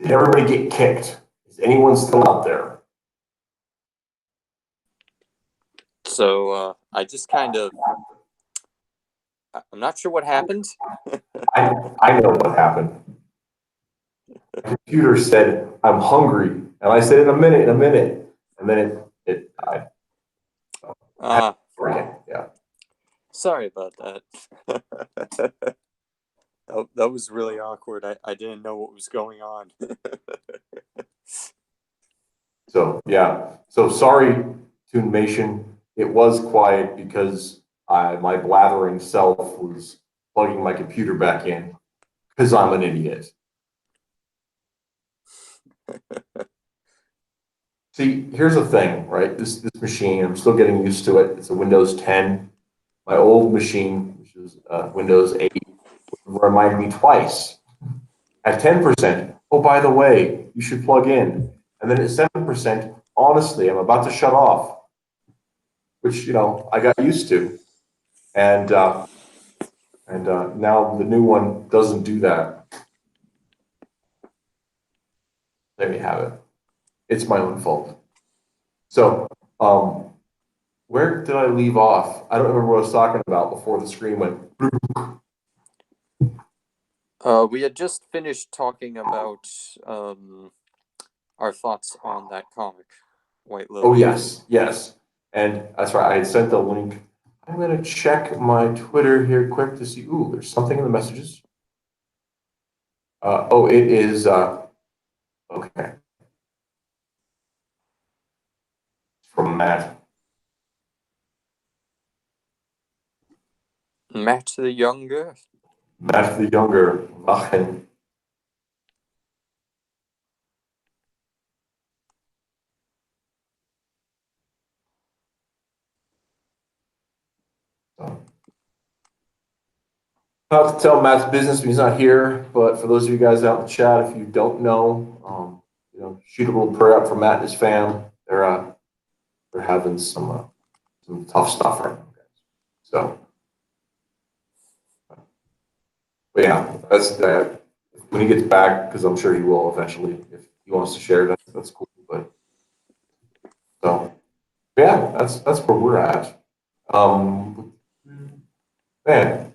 [SPEAKER 1] Did everybody get kicked? Is anyone still out there?
[SPEAKER 2] So I just kind of, I'm not sure what happened.
[SPEAKER 1] I know what happened. The computer said, "I'm hungry," and I said, in a minute," and then it died.
[SPEAKER 2] Uh,
[SPEAKER 1] Yeah.
[SPEAKER 2] Sorry about that. That was really awkward. I didn't know what was going on.
[SPEAKER 1] So yeah. So sorry, Toonmation. It was quiet because my blathering self was plugging my computer back in because I'm an idiot. See, here's the thing, right? This machine, I'm still getting used to it. It's a Windows 10. My old machine, which is Windows 8, reminded me twice. At 10%, oh, by the way, you should plug in. And then at 7%, honestly, I'm about to shut off, which, I got used to. And now the new one doesn't do that. There you have it. It's my own fault. So, where did I leave off? I don't remember what I was talking about before the screen went.
[SPEAKER 2] We had just finished talking about our thoughts on that comic, White Lily.
[SPEAKER 1] Oh, yes, yes. And that's right. I had sent the link. I'm going to check my Twitter here quick to see. Ooh, there's something in the messages. It is. Okay. From Matt.
[SPEAKER 2] Matt the Younger.
[SPEAKER 1] Matt the Younger. Machen. Not to tell Matt's business when he's not here, but for those of you guys out in the chat, if you don't know, shoot a little prayer out for Matt and his fam. They're having some tough stuff right now, guys. So, but yeah, that's that. When he gets back, because I'm sure he will eventually, if he wants to share, that's cool. But so, Yeah, that's where we're at. Um, man,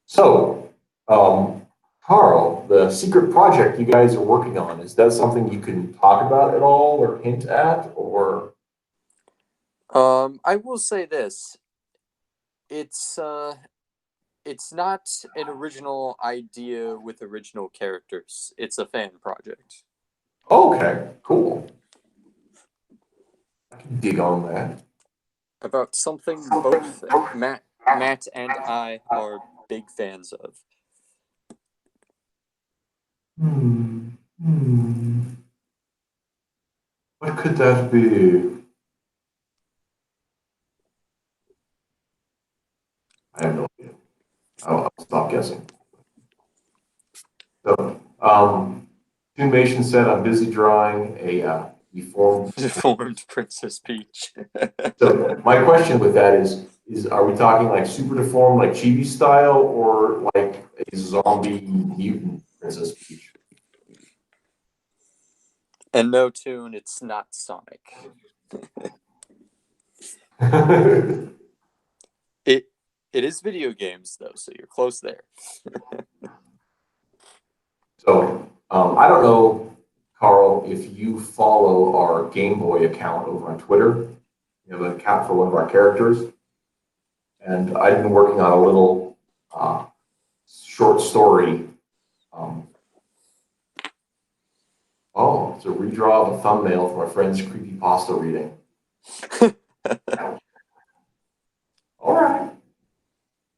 [SPEAKER 1] so Carl, the secret project you guys are working on, is that something you can talk about at all or hint at, or?
[SPEAKER 2] I will say this: it's it's not an original idea with original characters. It's a fan project
[SPEAKER 1] Okay, cool. I can dig on that.
[SPEAKER 2] about something both Matt and I are big fans of.
[SPEAKER 1] Hmm. Hmm. What could that be? I have no idea. I'll stop guessing. So, Toonmation said I'm busy drawing a deformed.
[SPEAKER 2] Deformed Princess Peach.
[SPEAKER 1] So my question with that is are we talking like super deformed, like chibi style, or like a zombie mutant Princess Peach?
[SPEAKER 2] And no tune, it's not Sonic. It it is video games though, so you're close there.
[SPEAKER 1] So I don't know, Carl, if you follow our Game Boy account over on Twitter. We have an account for one of our characters, and I've been working on a little uh, short story. Um, oh, it's a redraw of a thumbnail for my friend's creepypasta reading. All right.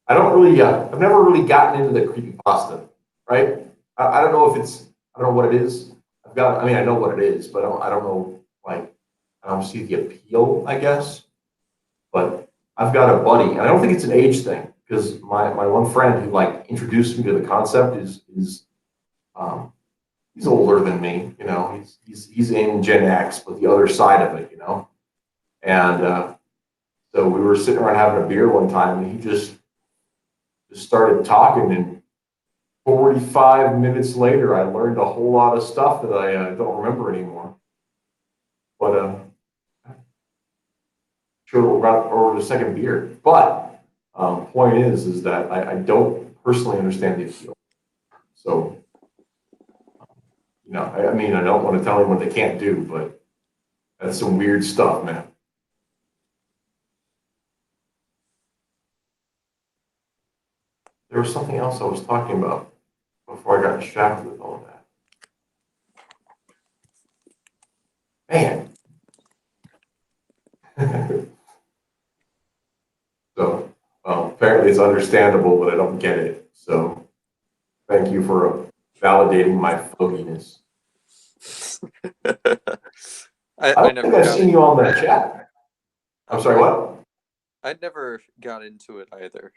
[SPEAKER 1] I don't really, I've never really gotten into the creepypasta, right? I don't know if it's, I don't know what it is. I mean, I know what it is, but I don't know, like, I don't see the appeal, I guess. But I've got a buddy, and I don't think it's an age thing, because my one friend who like introduced me to the concept is um, he's older than me, you know, he's in Gen X, but the other side of it, you know. And so we were sitting around having a beer one time, and he just started talking, and 45 minutes later, I learned a whole lot of stuff that I don't remember anymore. But sure, we'll wrap over the second beer. But point is that I don't personally understand the appeal. So, you know, I mean, I don't want to tell anyone what they can't do, but that's some weird stuff, man. There was something else I was talking about before I got distracted with all of that. Man. So, apparently it's understandable, but I don't get it. So, thank you for validating my foginess. I
[SPEAKER 2] I
[SPEAKER 1] don't think
[SPEAKER 2] never
[SPEAKER 1] I've
[SPEAKER 2] got
[SPEAKER 1] seen
[SPEAKER 2] it.
[SPEAKER 1] you on the chat. I'm sorry, what?
[SPEAKER 2] I never got into it either.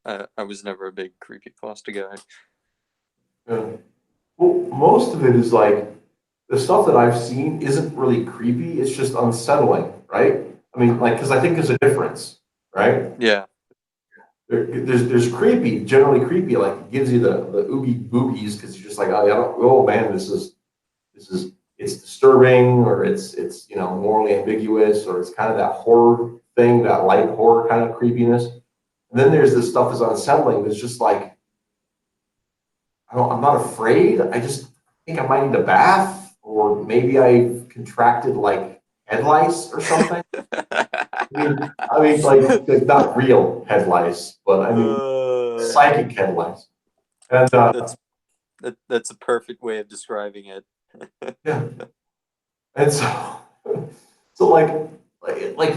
[SPEAKER 2] I was never a big creepypasta guy.
[SPEAKER 1] Well, most of it is like the stuff that I've seen isn't really creepy. It's just unsettling, right? I mean, like, because I think there's a difference, right?
[SPEAKER 2] Yeah.
[SPEAKER 1] There's creepy, generally creepy, like it gives you the oogie boogies because you're just like, oh, yeah, oh man, this is it's disturbing, or it's you know morally ambiguous, or it's kind of that horror thing, that light horror kind of creepiness. And then there's this stuff that's unsettling. That's just like I'm not afraid. I just think I might need a bath, or maybe I contracted like head lice or something. I mean, like not real head lice, but I mean psychic head lice. And
[SPEAKER 2] that's that's a perfect way of describing it.
[SPEAKER 1] yeah, and so so like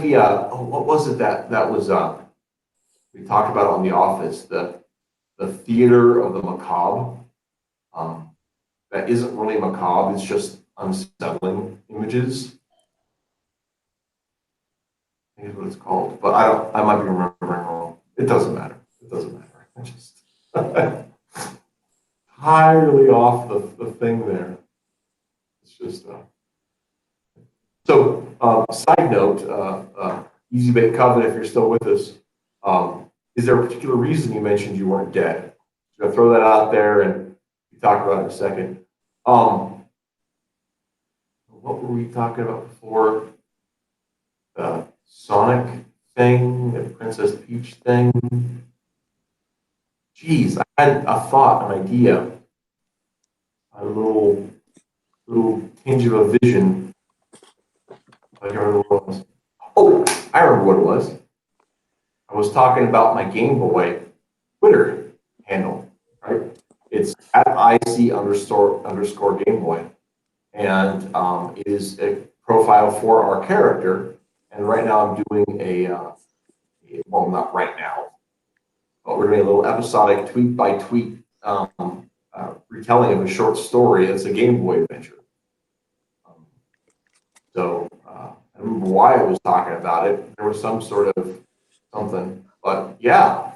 [SPEAKER 1] the what was it that was we talked about on The Office, the theater of the macabre. Um, that isn't really macabre; it's just unsettling images. I think is what it's called, but I don't. I might be remembering wrong. It doesn't matter. It doesn't matter. I just entirely off the thing there. It's just so. Side note, Easy Bake Covenant, if you're still with us, is there a particular reason you mentioned you weren't dead? So I'm gonna throw that out there, and we talk about it in a second. What were we talking about before? Sonic thing, a Princess Peach thing. Geez, I had a thought, an idea, a little tinge of a vision. I can't remember what it was. Oh, I remember what it was. I was talking about my Game Boy Twitter handle, right? It's at IC__ Game Boy. And it is a profile for our character. And right now I'm doing well, not right now, but we're doing a little episodic tweet by tweet retelling of a short story. It's a Game Boy adventure. So I don't remember why I was talking about it. There was some sort of something, but yeah,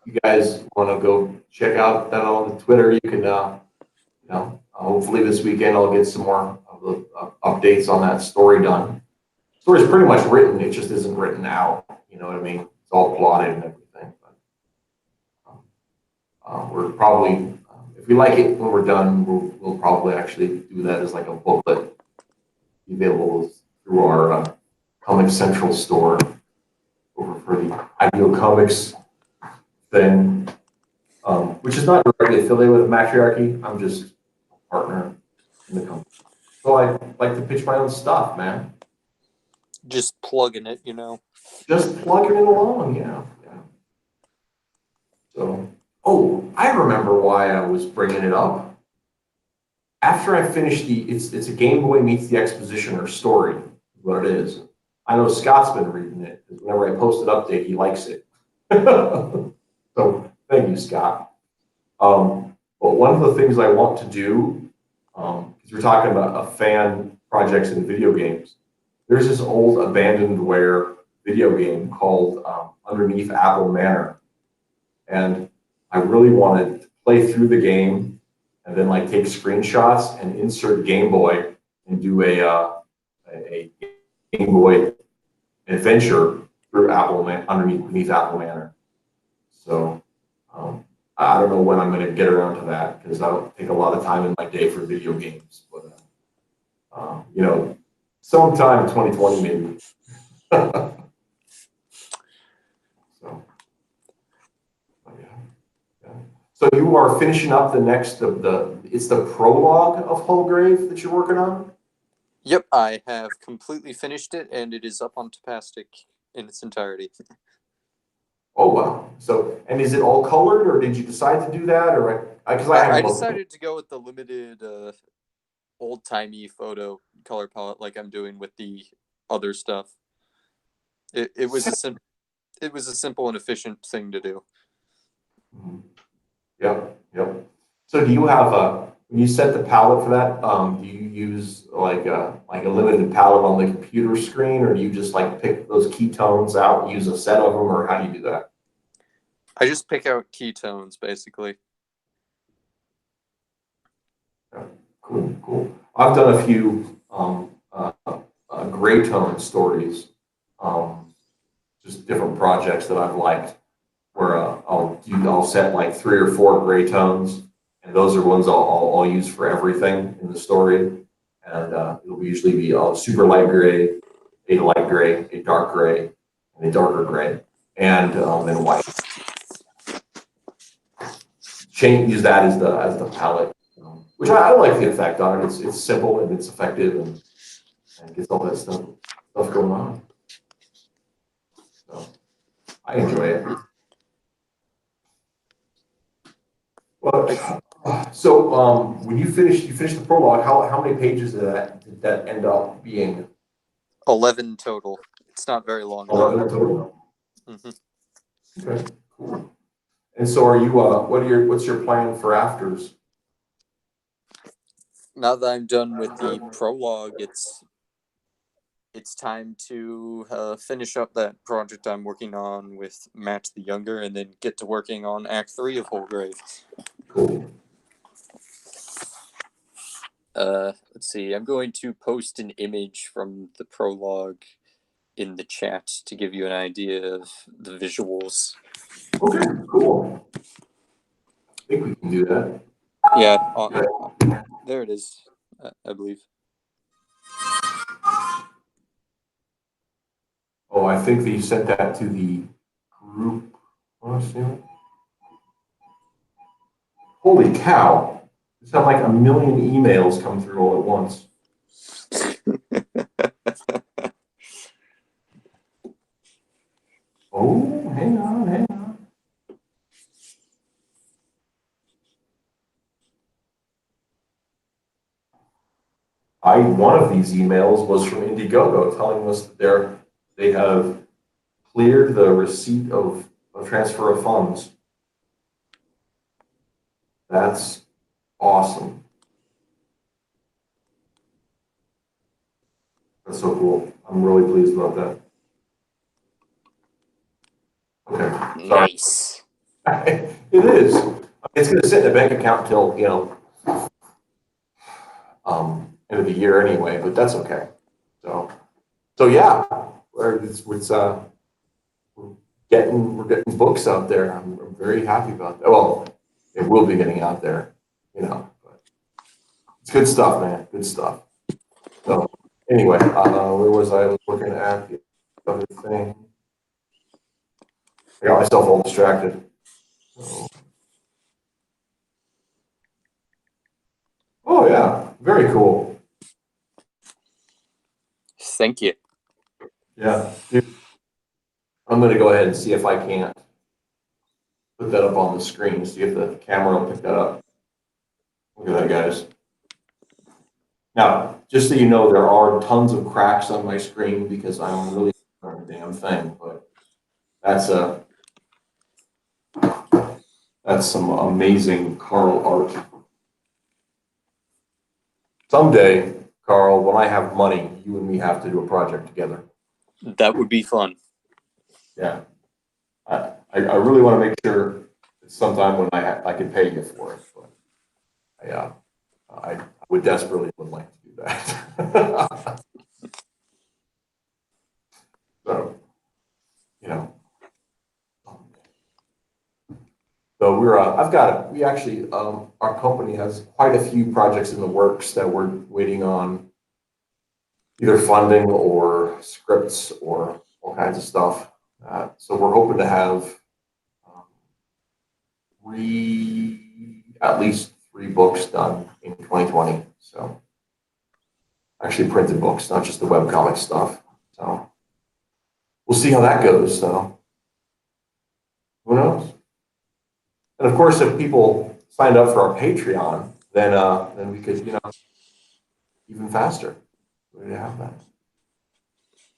[SPEAKER 1] you guys want to go check out that on the Twitter? You can, hopefully this weekend I'll get some more of the updates on that story done. The story's pretty much written. It just isn't written out. You know what I mean? It's all plotted and everything. But we're probably, if we like it when we're done, we'll probably actually do that as like a booklet available through our Comic Central store over for the Ideal Comics thing, which is not directly affiliated with Mattriarchy. I'm just a partner in the company. So I like to pitch my own stuff, man.
[SPEAKER 2] Just plugging it, you know.
[SPEAKER 1] Just plugging it along, yeah. So, I remember why I was bringing it up. After I finished it's a Game Boy meets the exposition or story, is what it is. I know Scott's been reading it, because whenever I post an update, he likes it. So, thank you, Scott. But one of the things I want to do, because we're talking about fan projects in video games, there's this old abandonware video game called Underneath Apple Manor. And I really wanted to play through the game and then like take screenshots and insert Game Boy and do a Game Boy adventure through underneath Apple Manor. So I don't know when I'm going to get around to that because I don't take a lot of time in my day for video games. But sometime in 2020 maybe. So. So you are finishing up it's the prologue of Hullgrave that you're working on?
[SPEAKER 2] Yep, I have completely finished it, and it is up on Tapastic in its entirety.
[SPEAKER 1] Oh wow! So, and is it all colored, or did you decide to do that, or because
[SPEAKER 2] I decided to go with the limited old-timey photo color palette, like I'm doing with the other stuff. It was a simple and efficient thing to do.
[SPEAKER 1] Mm-hmm. Yep. So do you have when you set the palette for that, do you use like a limited palette on the computer screen, or do you just like pick those ketones out and use a set of them, or how do you do that?
[SPEAKER 2] I just pick out ketones, basically.
[SPEAKER 1] Yeah, cool. I've done a few gray tone stories, just different projects that I've liked, where I'll set like 3 or 4 gray tones, and those are ones I'll use for everything in the story. And it'll usually be a super light gray, a light gray, a dark gray, and a darker gray, and then white. Use that as the palette, which I like the effect on it. It's simple and it's effective and gets all that stuff going on. So I enjoy it. Well, so when you finished the prologue, how many pages did that end up being?
[SPEAKER 2] 11 total. It's not very long.
[SPEAKER 1] 11 total.
[SPEAKER 2] Mm-hmm.
[SPEAKER 1] Okay, cool. And so, are you? What's your plan for afters?
[SPEAKER 2] Now that I'm done with the prologue, it's time to finish up that project I'm working on with Matt the Younger, and then get to working on Act 3 of Hullgrave.
[SPEAKER 1] Cool.
[SPEAKER 2] Let's see. I'm going to post an image from the prologue in the chat to give you an idea of the visuals.
[SPEAKER 1] Okay, cool. I think we can do that.
[SPEAKER 2] Yeah, there it is, I believe.
[SPEAKER 1] Oh, I think they sent that to the group. Let's see. Holy cow. It's had like a million emails come through all at once. Oh, hang on, hang on. One of these emails was from Indiegogo telling us that they have cleared the receipt of transfer of funds. That's awesome. That's so cool. I'm really pleased about that. Okay. Sorry.
[SPEAKER 2] Nice.
[SPEAKER 1] It is. It's going to sit in a bank account until, end of the year anyway, but that's okay. So yeah, we're getting books out there. I'm very happy about that. Well, it will be getting out there, but it's good stuff, man. Good stuff. So anyway, where was I? I was looking at the other thing. I got myself all distracted. So, oh yeah, very cool.
[SPEAKER 2] Thank you.
[SPEAKER 1] Yeah, dude, I'm going to go ahead and see if I can't put that up on the screen. See if the camera will pick that up. Look at that, guys. Now, just so you know, there are tons of cracks on my screen because I'm really doing the damn thing, but that's some amazing Carl art. Someday, Carl, when I have money, you and me have to do a project together.
[SPEAKER 2] That would be fun.
[SPEAKER 1] Yeah. I really want to make sure it's sometime when I can pay you for it, but I would desperately would like to do that. So, So we actually, our company has quite a few projects in the works that we're waiting on either funding or scripts or all kinds of stuff. So we're hoping to have at least 3 books done in 2020. So actually printed books, not just the webcomic stuff. So we'll see how that goes. So who knows? And of course, if people signed up for our Patreon, then we could, even faster. We have that.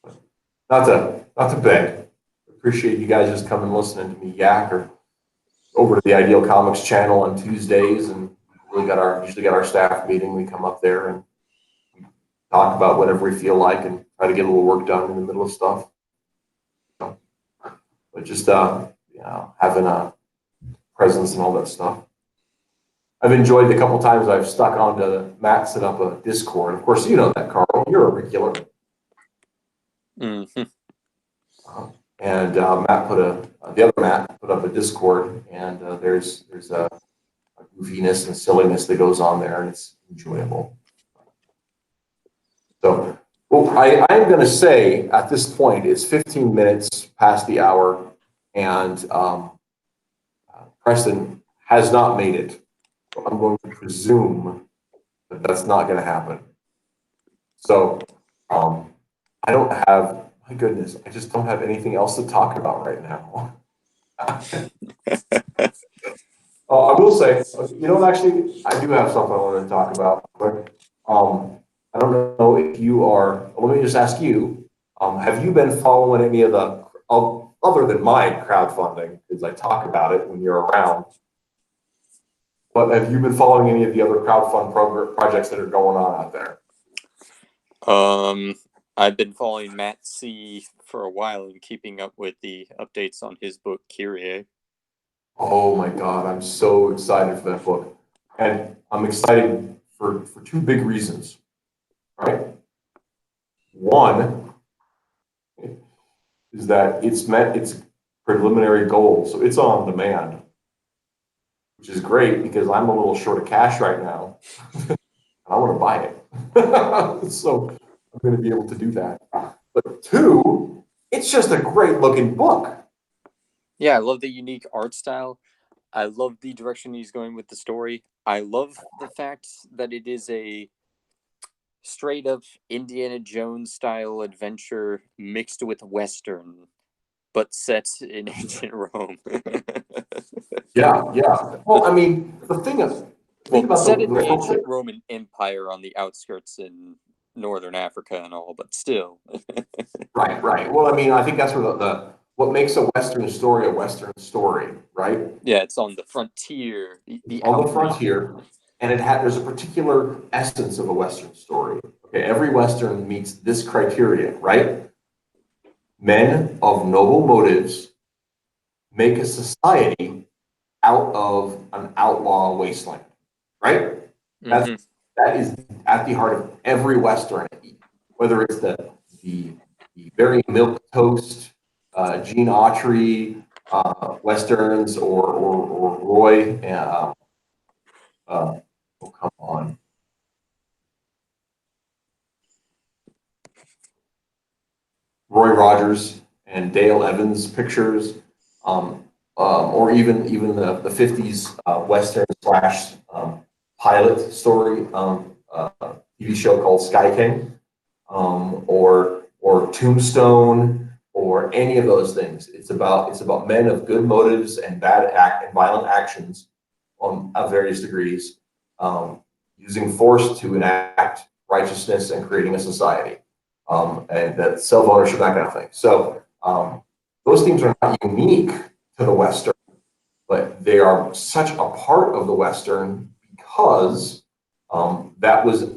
[SPEAKER 1] But not to beg. Appreciate you guys just coming and listening to me yak or over to the Ideal Comics channel on Tuesdays, and we usually got our staff meeting. We come up there and talk about whatever we feel like and try to get a little work done in the middle of stuff. But just having a presence and all that stuff. I've enjoyed the couple times I've stuck on to Matt set up a Discord. Of course, you know that, Carl. You're a regular.
[SPEAKER 2] Mm-hmm.
[SPEAKER 1] And the other Matt put up a Discord, and there's a goofiness and silliness that goes on there, and it's enjoyable. So, well, I'm going to say at this point it's 15 minutes past the hour, and Preston has not made it. So I'm going to presume that that's not going to happen. So I don't have, my goodness, I just don't have anything else to talk about right now. I will say, actually, I do have something I want to talk about. But I don't know if you are, let me just ask you, have you been following any of the, other than my crowdfunding, because I talk about it when you're around, but have you been following any of the other crowdfund projects that are going on out there?
[SPEAKER 2] I've been following Matt C for a while and keeping up with the updates on his book, Kyrie.
[SPEAKER 1] Oh my God, I'm so excited for that book. And I'm excited for 2 big reasons, right? One is that it's met its preliminary goal, so it's on demand, which is great because I'm a little short of cash right now. And I want to buy it. So I'm going to be able to do that. But 2, it's just a great looking book.
[SPEAKER 2] Yeah, I love the unique art style. I love the direction he's going with the story. I love the fact that it is a straight up Indiana Jones style adventure mixed with Western, but set in ancient Rome.
[SPEAKER 1] Yeah, yeah. Well, I mean, the thing is, think
[SPEAKER 2] Well,
[SPEAKER 1] about
[SPEAKER 2] set in the
[SPEAKER 1] the
[SPEAKER 2] ancient Roman Empire on the outskirts in northern Africa and all, but still.
[SPEAKER 1] right, right. Well, I mean, I think that's where the what makes a Western story, right?
[SPEAKER 2] Yeah, it's on the frontier, the
[SPEAKER 1] On the
[SPEAKER 2] outreach.
[SPEAKER 1] frontier, and there's a particular essence of a Western story. Okay, every Western meets this criteria, right? Men of noble motives make a society out of an outlaw wasteland, right? That's
[SPEAKER 2] Mm-hmm.
[SPEAKER 1] that is at the heart of every Western, whether it's the very milk toast, Gene Autry Westerns or Roy. Oh, come on. Roy Rogers and Dale Evans pictures, or even the 50s Western slash pilot story TV show called Sky King, or Tombstone, or any of those things. It's about men of good motives and violent actions of various degrees, using force to enact righteousness and creating a society, and that self ownership, that kind of thing. So those themes are not unique to the Western, but they are such a part of the Western because that was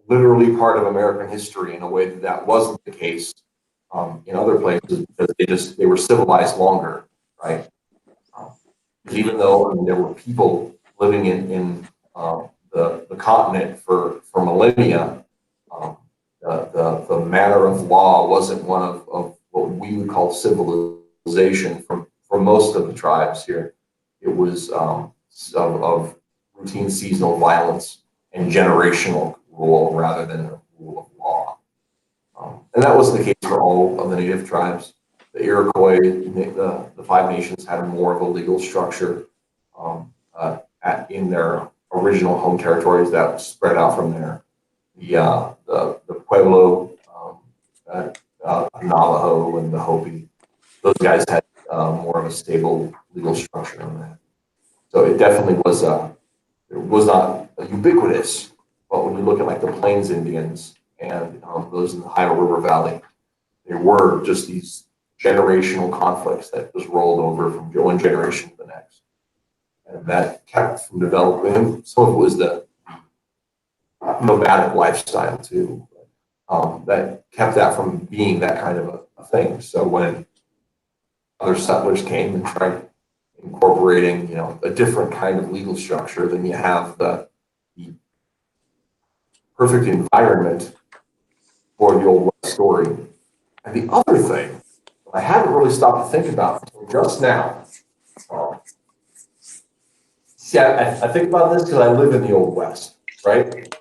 [SPEAKER 1] literally part of American history in a way that wasn't the case in other places because they were civilized longer, right? Um, Even though there were people living in the continent for millennia, um, the manner of law wasn't one of what we would call civilization for most of the tribes here. It was of routine seasonal violence and generational rule rather than a rule of law. And that wasn't the case for all of the native tribes. The Iroquois, the Five Nations had more of a legal structure in their original home territories that spread out from there. The Pueblo, Navajo, and the Hopi, those guys had more of a stable legal structure on that. So it definitely it was not ubiquitous, but when you look at like the Plains Indians and those in the Ohio River Valley, there were just these generational conflicts that just rolled over from one generation to the next. And that kept from developing. Some of it was the nomadic lifestyle too. That kept that from being that kind of a thing. So when other settlers came and tried incorporating, a different kind of legal structure, then you have the perfect environment for the Old West story. And the other thing I haven't really stopped to think about until just now. See, I think about this because I live in the Old West, right?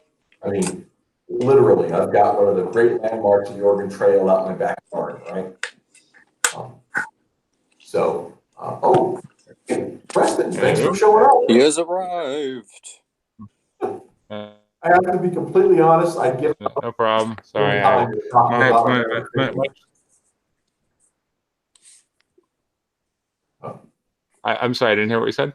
[SPEAKER 1] I mean, literally, I've got one of the great landmarks of the Oregon Trail out in my backyard, right? Um, hey, Preston, thanks for showing up.
[SPEAKER 2] He has arrived.
[SPEAKER 1] I have to be completely honest. I give
[SPEAKER 3] No problem. Sorry. I'm sorry. I didn't hear what you said.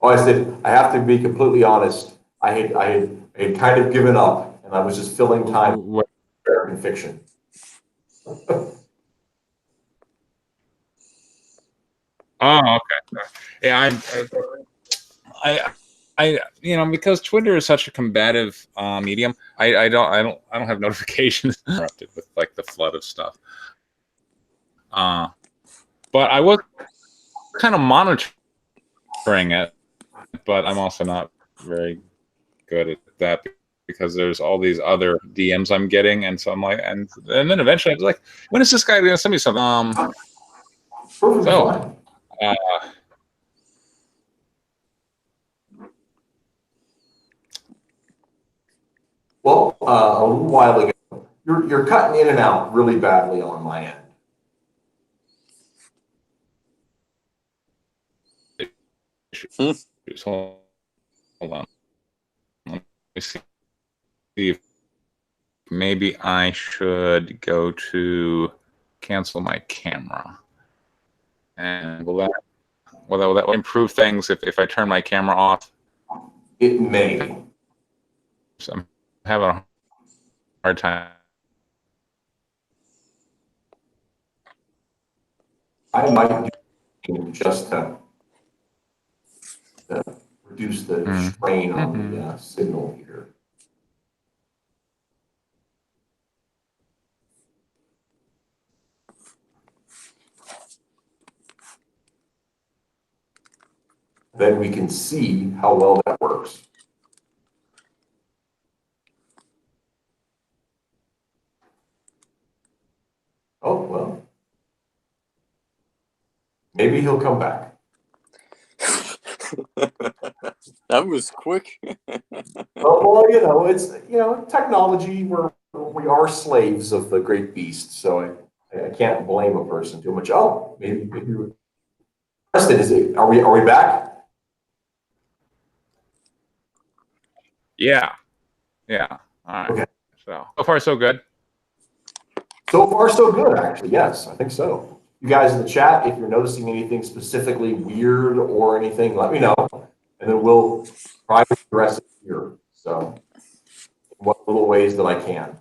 [SPEAKER 1] Oh, I said I have to be completely honest. I had kind of given up, and I was just filling time with American fiction.
[SPEAKER 3] Oh, okay. Yeah, because Twitter is such a combative medium, I don't have notifications interrupted with like the flood of stuff. But I was kind of monitoring it, but I'm also not very good at that because there's all these other DMs I'm getting, and so I'm like, and then eventually I was like, when is this guy gonna send me something? So.
[SPEAKER 1] Well, a little while ago, you're cutting in and out really badly on my end.
[SPEAKER 3] Hold on. Let me see if maybe I should go to cancel my camera. And will that improve things if I turn my camera off?
[SPEAKER 1] It may.
[SPEAKER 3] So I'm having a hard time.
[SPEAKER 1] I might do just to reduce the strain on the signal here. Then we can see how well that works. Oh, well. Maybe he'll come back.
[SPEAKER 2] That was quick.
[SPEAKER 1] Well, it's technology. We are slaves of the great beast, so I can't blame a person too much. Oh, maybe Preston, are we back?
[SPEAKER 3] Yeah. All right.
[SPEAKER 1] Okay.
[SPEAKER 3] So far so good.
[SPEAKER 1] So far, so good, actually. Yes, I think so. You guys in the chat, if you're noticing anything specifically weird or anything, let me know, and then we'll try to address it here. So, in what little ways that I can.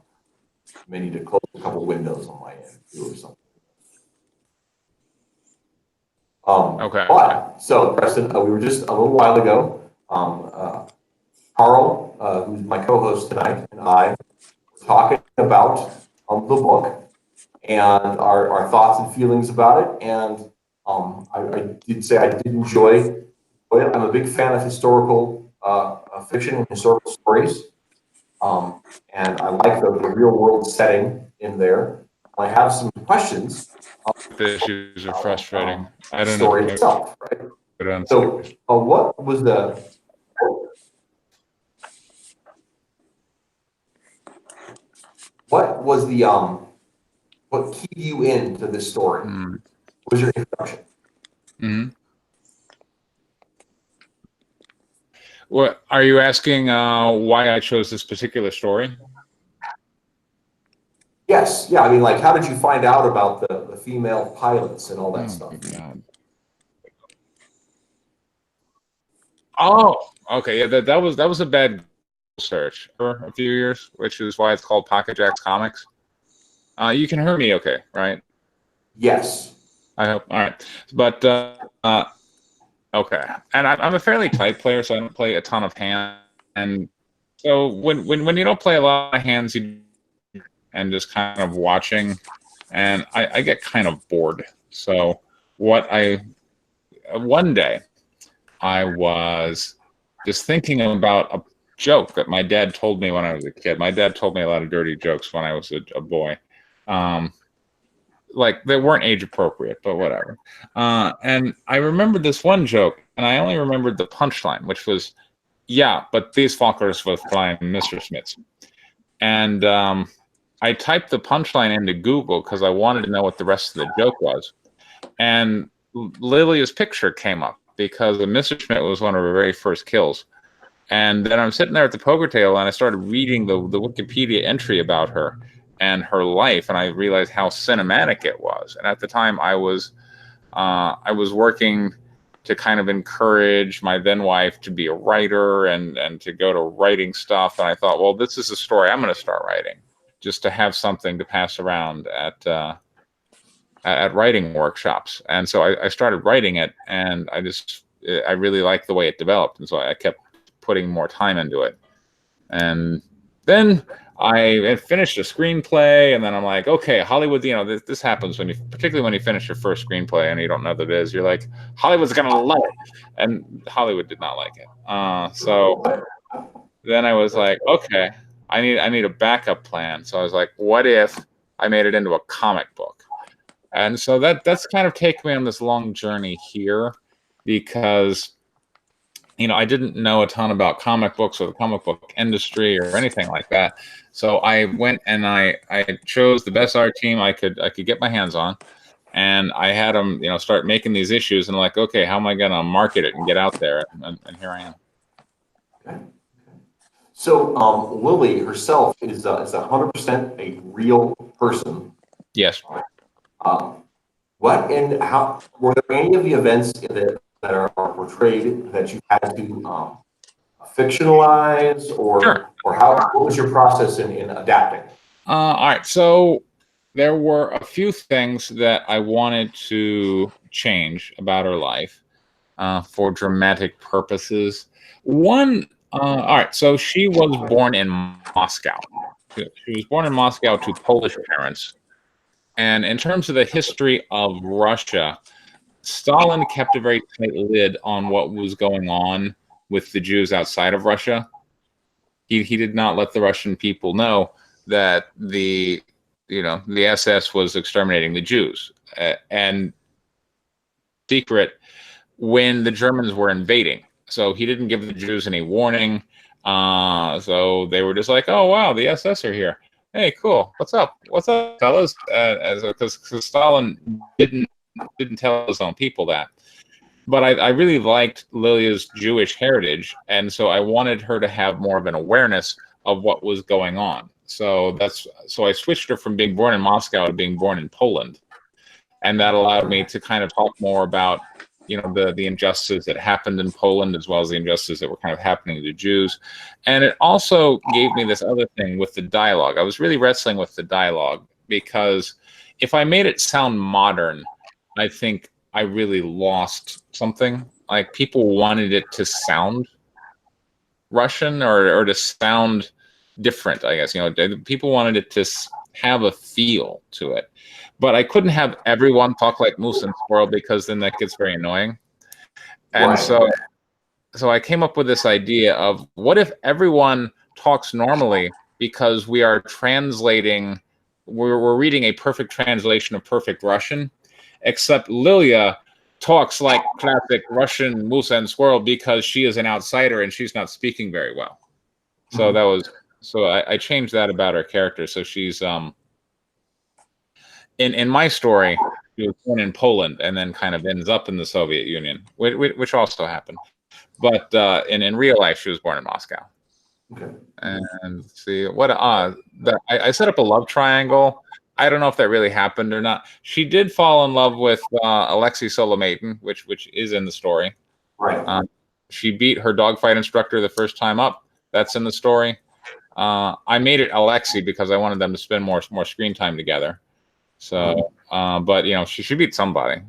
[SPEAKER 1] I may need to close a couple windows on my end too, or something.
[SPEAKER 3] Okay.
[SPEAKER 1] But so, Preston, we were just a little while ago. Carl, who's my co-host tonight, and I were talking about the book and our thoughts and feelings about it. And I did say I did enjoy it. I'm a big fan of historical fiction and historical stories. And I like the real world setting in there. I have some questions.
[SPEAKER 3] The issues are frustrating. I
[SPEAKER 1] The
[SPEAKER 3] don't
[SPEAKER 1] story
[SPEAKER 3] know.
[SPEAKER 1] itself, right? So, what was the what keyed you into this story? What was your introduction?
[SPEAKER 3] What are you asking? Why I chose this particular story?
[SPEAKER 1] Yes, yeah. I mean, like, how did you find out about the female pilots and all that stuff?
[SPEAKER 3] God. Oh, okay. Yeah, that was a bad search for a few years, which is why it's called Pocket Jacks Comics. You can hear me, okay, right?
[SPEAKER 1] Yes.
[SPEAKER 3] I hope. All right, but okay. And I'm a fairly tight player, so I don't play a ton of hands. And so when you don't play a lot of hands, and just kind of watching, and I get kind of bored. So one day I was just thinking about a joke that my dad told me when I was a kid. My dad told me a lot of dirty jokes when I was a boy. Like they weren't age appropriate, but whatever. And I remembered this one joke, and I only remembered the punchline, which was, "Yeah, but these fuckers will fly Mr. Smiths." And I typed the punchline into Google because I wanted to know what the rest of the joke was. And Lilia's picture came up because Mr. Schmidt was one of her very first kills. And then I'm sitting there at the poker table, and I started reading the Wikipedia entry about her and her life, and I realized how cinematic it was. And at the time, I was working to kind of encourage my then wife to be a writer and to go to writing stuff. And I thought, well, this is a story I'm going to start writing, just to have something to pass around at writing workshops. And so I started writing it, and I really liked the way it developed, and so I kept putting more time into it. And then I finished a screenplay, and then I'm like, okay, Hollywood, this happens particularly when you finish your first screenplay and you don't know what it is. You're like, Hollywood's gonna love it, and Hollywood did not like it. So then I was like, okay, I need a backup plan. So I was like, what if I made it into a comic book? And so that's kind of taken me on this long journey here, because I didn't know a ton about comic books or the comic book industry or anything like that. So I went and I chose the best art team I could get my hands on, And I had them, start making these issues, and like, okay, how am I going to market it and get out there? And here I am.
[SPEAKER 1] Okay. So Lily herself is 100% a real person.
[SPEAKER 3] Yes.
[SPEAKER 1] What and how were there any of the events that are portrayed that you had to fictionalize,
[SPEAKER 3] Sure.
[SPEAKER 1] or how what was your process in adapting?
[SPEAKER 3] All right. So there were a few things that I wanted to change about her life for dramatic purposes. One, all right. So she was born in Moscow. She was born in Moscow to Polish parents. And in terms of the history of Russia, Stalin kept a very tight lid on what was going on with the Jews outside of Russia. He did not let the Russian people know that the SS was exterminating the Jews, and secret when the Germans were invading. So he didn't give the Jews any warning. So they were just like, "Oh wow, the SS are here. Hey, cool. What's up? What's up, fellas?" Because Stalin didn't tell his own people that. But I really liked Lilia's Jewish heritage, and so I wanted her to have more of an awareness of what was going on. So I switched her from being born in Moscow to being born in Poland, and that allowed me to kind of talk more about the injustices that happened in Poland, as well as the injustices that were kind of happening to Jews. And it also gave me this other thing with the dialogue. I was really wrestling with the dialogue, because if I made it sound modern, I think I really lost something. Like, people wanted it to sound Russian, or to sound different, I guess. People wanted it to have a feel to it. But I couldn't have everyone talk like moose and squirrel, because then that gets very annoying. And
[SPEAKER 1] Right.
[SPEAKER 3] so I came up with this idea of, what if everyone talks normally, because we are translating, we're reading a perfect translation of perfect Russian, except Lilia talks like classic Russian moose and squirrel because she is an outsider and she's not speaking very well. So I changed that about her character. So she's in my story, she was born in Poland and then kind of ends up in the Soviet Union, which also happened. But in real life, she was born in Moscow.
[SPEAKER 1] Okay.
[SPEAKER 3] And let's see what I set up a love triangle. I don't know if that really happened or not. She did fall in love with Alexei Solomatin, which is in the story.
[SPEAKER 1] Right.
[SPEAKER 3] She beat her dogfight instructor the first time up. That's in the story. I made it Alexei because I wanted them to spend more screen time together. So, but she beat somebody,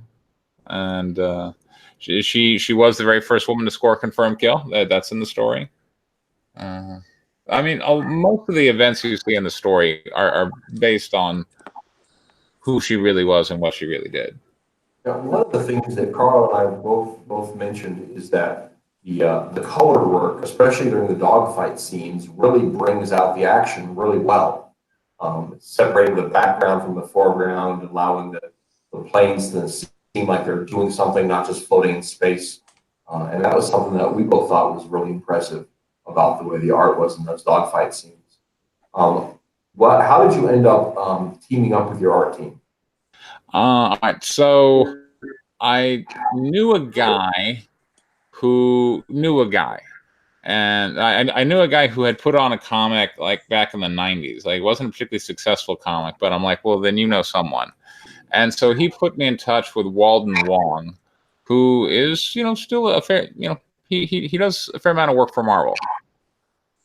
[SPEAKER 3] and she was the very first woman to score a confirmed kill. That's in the story. I mean, most of the events you see in the story are based on who she really was and what she really did.
[SPEAKER 1] Now, one of the things that Carl and I both mentioned is that the color work, especially during the dogfight scenes, really brings out the action really well. Separating the background from the foreground, allowing the planes to seem like they're doing something, not just floating in space. And that was something that we both thought was really impressive about the way the art was in those dogfight scenes. How did you end up teaming up with your art team?
[SPEAKER 3] All right, so I knew a guy who knew a guy. And I knew a guy who had put on a comic like back in the 90s. Like, it wasn't a particularly successful comic, but I'm like, well, then you know someone. And so he put me in touch with Walden Wong, who is, still a fair, he does a fair amount of work for Marvel.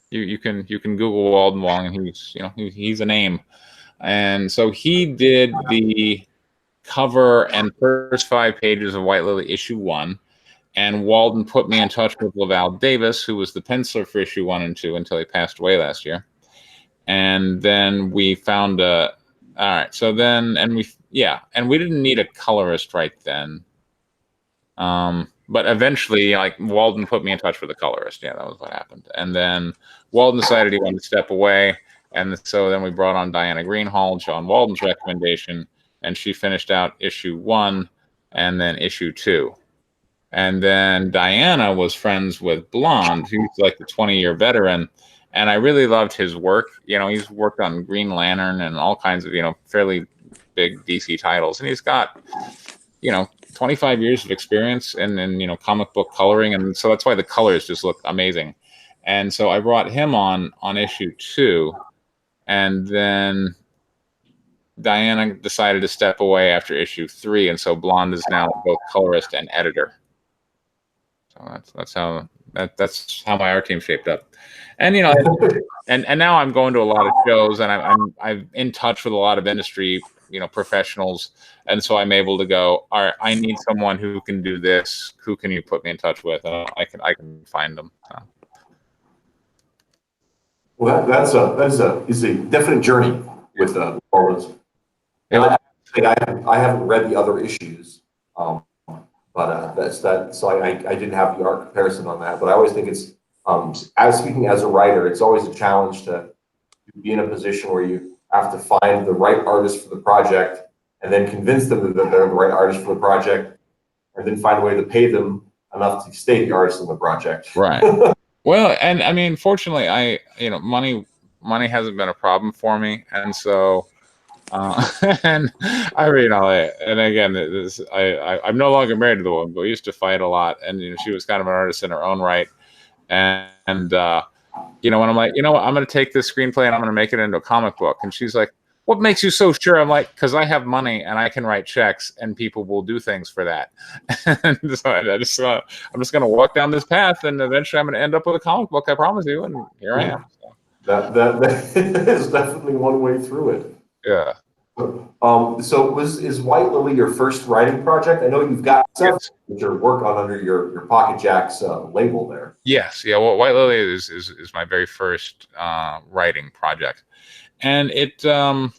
[SPEAKER 3] You can Google Walden Wong, and he's a name. And so he did the cover and first 5 pages of White Lily issue 1. And Walden put me in touch with Laval Davis, who was the penciler for issue 1 and 2 until he passed away last year. And then we found all right. So then, and we didn't need a colorist right then. But eventually, like, Walden put me in touch with a colorist. Yeah, that was what happened. And then Walden decided he wanted to step away. And so then we brought on Diana Greenhalgh, John Walden's recommendation, and she finished out issue 1 and then issue 2. And then Diana was friends with Blonde, who's like a 20-year veteran. And I really loved his work. He's worked on Green Lantern and all kinds of, fairly big DC titles, and he's got 25 years of experience in comic book coloring, and so that's why the colors just look amazing. And so I brought him on issue 2, and then Diana decided to step away after issue 3, and so Blonde is now both colorist and editor. So that's how my art team shaped up. And and now I'm going to a lot of shows, and I'm in touch with a lot of industry professionals, and so I'm able to go, all right, I need someone who can do this. Who can you put me in touch with? And I can find them. So.
[SPEAKER 1] Well, that is a definite journey with all this. And I haven't read the other issues, but that's that. So I didn't have the art comparison on that. But I always think it's as speaking as a writer, it's always a challenge to be in a position where you have to find the right artist for the project, and then convince them that they're the right artist for the project, and then find a way to pay them enough to stay the artist in the project.
[SPEAKER 3] Right. Well, and I mean, fortunately, money hasn't been a problem for me, and so, and and again, I'm no longer married to the woman, but we used to fight a lot, and she was kind of an artist in her own right, and when I'm like, what, I'm going to take this screenplay and I'm going to make it into a comic book, and she's like, what makes you so sure? I'm like, because I have money and I can write checks and people will do things for that. And so I'm just going to walk down this path, and eventually I'm going to end up with a comic book, I promise you. And here I am. So.
[SPEAKER 1] That is definitely one way through it.
[SPEAKER 3] Yeah.
[SPEAKER 1] So is White Lily your first writing project? I know you've got several that you work on under your Pocket Jacks label there.
[SPEAKER 3] Yes. Yeah. Well, White Lily is my very first writing project. And it's a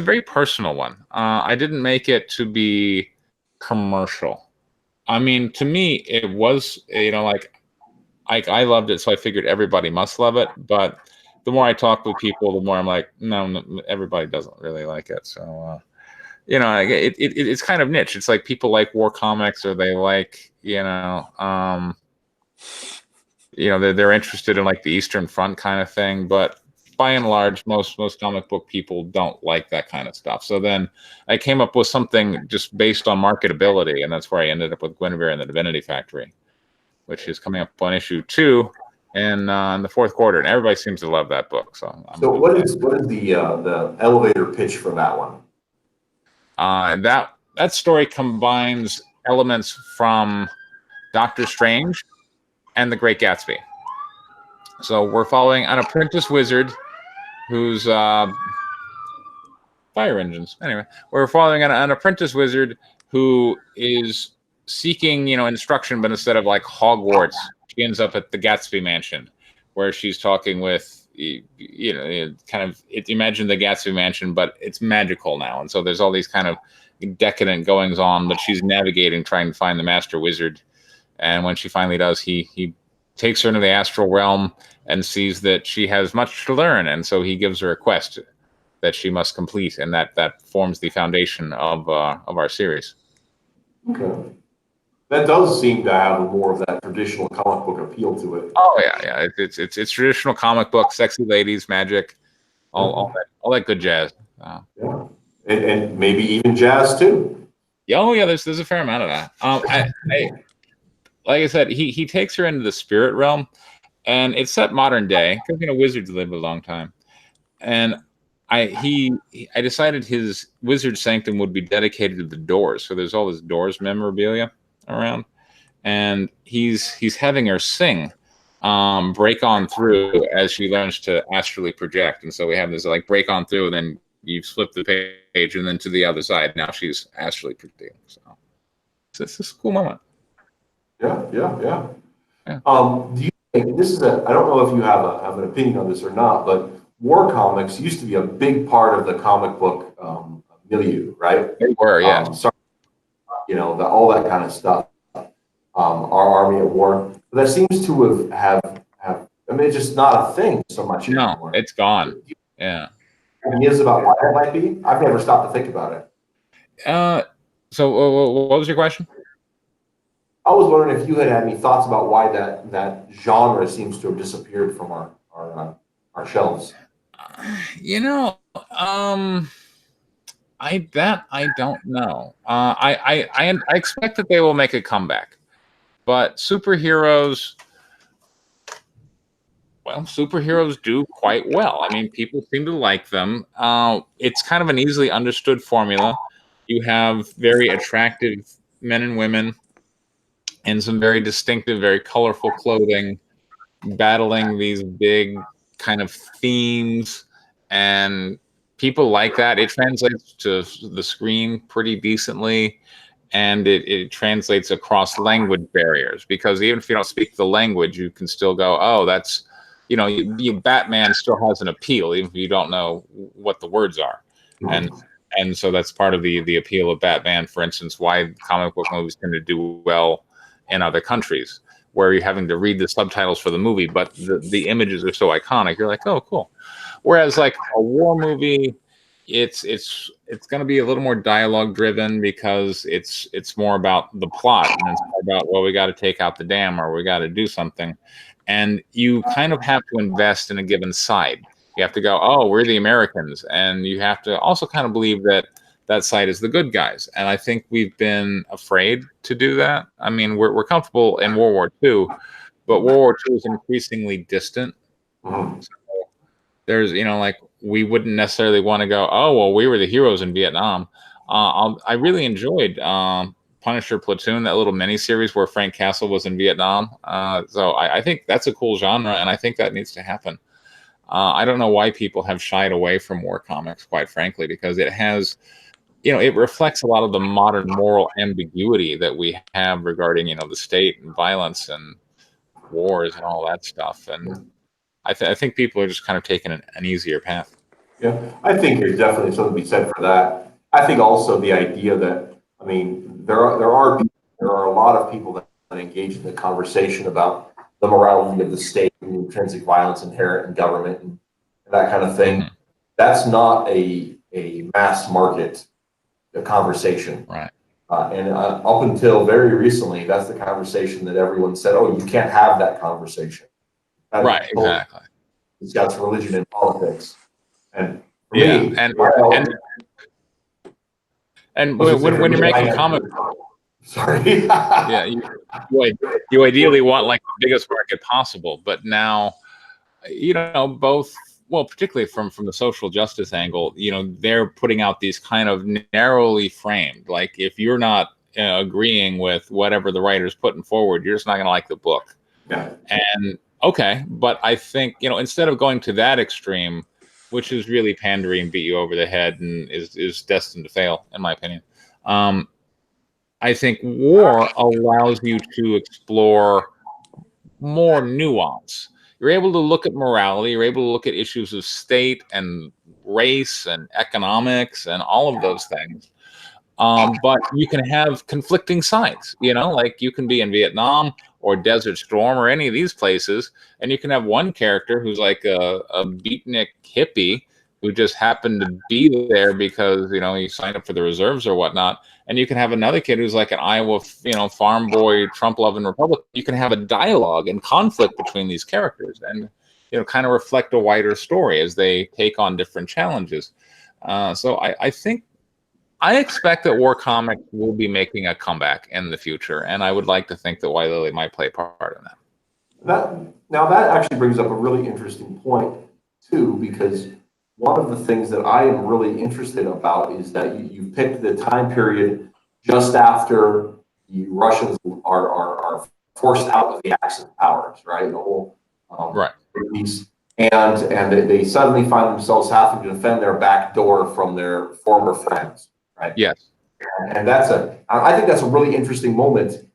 [SPEAKER 3] very personal one. I didn't make it to be commercial. I mean, to me, it was, I loved it, so I figured everybody must love it. But the more I talk with people, the more I'm like, no, everybody doesn't really like it. So, it's kind of niche. It's like people like war comics, or they like, they're interested in like the Eastern Front kind of thing, but by and large, most comic book people don't like that kind of stuff. So then I came up with something just based on marketability, and that's where I ended up with Guinevere and the Divinity Factory, which is coming up on issue 2 in the 4th quarter, and everybody seems to love that book. So
[SPEAKER 1] what is the elevator pitch for that one?
[SPEAKER 3] That story combines elements from Doctor Strange and The Great Gatsby. So we're following an apprentice wizard who's fire engines. Anyway, we're following an apprentice wizard who is seeking, instruction, but instead of like Hogwarts, she ends up at the Gatsby Mansion, where she's talking with, imagine the Gatsby Mansion, but it's magical now. And so there's all these kind of decadent goings on, but she's navigating, trying to find the master wizard. And when she finally does, he takes her into the astral realm and sees that she has much to learn, and so he gives her a quest that she must complete, and that forms the foundation of our series.
[SPEAKER 1] Okay, that does seem to have more of that traditional comic book appeal to it.
[SPEAKER 3] Oh yeah, it's traditional comic book, sexy ladies, magic, all that good jazz.
[SPEAKER 1] Yeah, and maybe even jazz too.
[SPEAKER 3] Yeah, oh yeah, there's a fair amount of that. Like I said, he takes her into the spirit realm. And it's set modern day because wizards live a long time, and I decided his wizard sanctum would be dedicated to the doors. So there's all this doors memorabilia around, and he's having her sing "Break On Through" as she learns to astrally project. And so we have this like break on through, and then you flip the page, and then to the other side. Now she's astrally projecting. So it's a cool moment.
[SPEAKER 1] Yeah. Do you think this is I don't know if you have an opinion on this or not, but war comics used to be a big part of the comic book milieu, right?
[SPEAKER 3] They were, yeah.
[SPEAKER 1] All that kind of stuff. Our Army at War, but that seems to have. I mean, it's just not a thing so much anymore.
[SPEAKER 3] No, it's gone. Yeah.
[SPEAKER 1] Ideas about why that might be? I've never stopped to think about it.
[SPEAKER 3] So what was your question?
[SPEAKER 1] I was wondering if you had any thoughts about why that genre seems to have disappeared from our shelves.
[SPEAKER 3] I don't know. I expect that they will make a comeback, but superheroes. Well, superheroes do quite well. I mean, people seem to like them. It's kind of an easily understood formula. You have very attractive men and women in some very distinctive, very colorful clothing, battling these big kind of themes, and people like that. It translates to the screen pretty decently, and it translates across language barriers, because even if you don't speak the language, you can still go, oh, that's, Batman still has an appeal, even if you don't know what the words are. And so that's part of the appeal of Batman, for instance, why comic book movies tend to do well in other countries, where you're having to read the subtitles for the movie, but the images are so iconic. You're like, oh, cool. Whereas like a war movie, it's going to be a little more dialogue driven, because it's more about the plot, and it's more about, well, we got to take out the dam, or we got to do something, and you kind of have to invest in a given side. You have to go, oh, we're the Americans, and you have to also kind of believe that that side is the good guys. And I think we've been afraid to do that. I mean, we're comfortable in World War II, but World War II is increasingly distant.
[SPEAKER 1] Mhm.
[SPEAKER 3] So there's, like, we wouldn't necessarily want to go, oh, well, we were the heroes in Vietnam. I really enjoyed Punisher Platoon, that little mini series where Frank Castle was in Vietnam. So I think that's a cool genre, and I think that needs to happen. I don't know why people have shied away from war comics, quite frankly, because it has, it reflects a lot of the modern moral ambiguity that we have regarding, the state and violence and wars and all that stuff. And I think people are just kind of taking an easier path.
[SPEAKER 1] Yeah, I think there's definitely something to be said for that. I think also the idea that, I mean, there are a lot of people that engage in the conversation about the morality of the state and intrinsic violence inherent in government and that kind of thing.
[SPEAKER 3] Mhm.
[SPEAKER 1] That's not a mass market conversation.
[SPEAKER 3] Right.
[SPEAKER 1] And up until very recently, that's the conversation that everyone said, oh, you can't have that conversation.
[SPEAKER 3] Right. Exactly.
[SPEAKER 1] It's got religion and politics. And for
[SPEAKER 3] Yeah.
[SPEAKER 1] me,
[SPEAKER 3] And when you're making comics,
[SPEAKER 1] sorry.
[SPEAKER 3] yeah, you ideally want like the biggest market possible, but now, both, well, particularly from the social justice angle, they're putting out these kind of narrowly framed, like, if you're not agreeing with whatever the writer's putting forward, you're just not going to like the book.
[SPEAKER 1] Yeah.
[SPEAKER 3] And okay, but I think, instead of going to that extreme, which is really pandering, beat you over the head, and is destined to fail, in my opinion, I think war allows you to explore more nuance. You're able to look at morality, you're able to look at issues of state and race and economics and all of those things. But you can have conflicting sides, like you can be in Vietnam or Desert Storm or any of these places, and you can have one character who's like a beatnik hippie who just happened to be there because, he signed up for the reserves or whatnot. And you can have another kid who's like an Iowa, farm boy, Trump-loving Republican. You can have a dialogue and conflict between these characters and, kind of reflect a wider story as they take on different challenges. So I think, I expect that war comics will be making a comeback in the future, and I would like to think that White Lily might play a part in that.
[SPEAKER 1] That actually brings up a really interesting point too, because one of the things that I am really interested about is that you picked the time period just after the Russians are forced out of the Axis powers, right? The whole
[SPEAKER 3] Right.
[SPEAKER 1] And they suddenly find themselves having to defend their back door from their former friends. Right.
[SPEAKER 3] Yes.
[SPEAKER 1] And I think that's a really interesting moment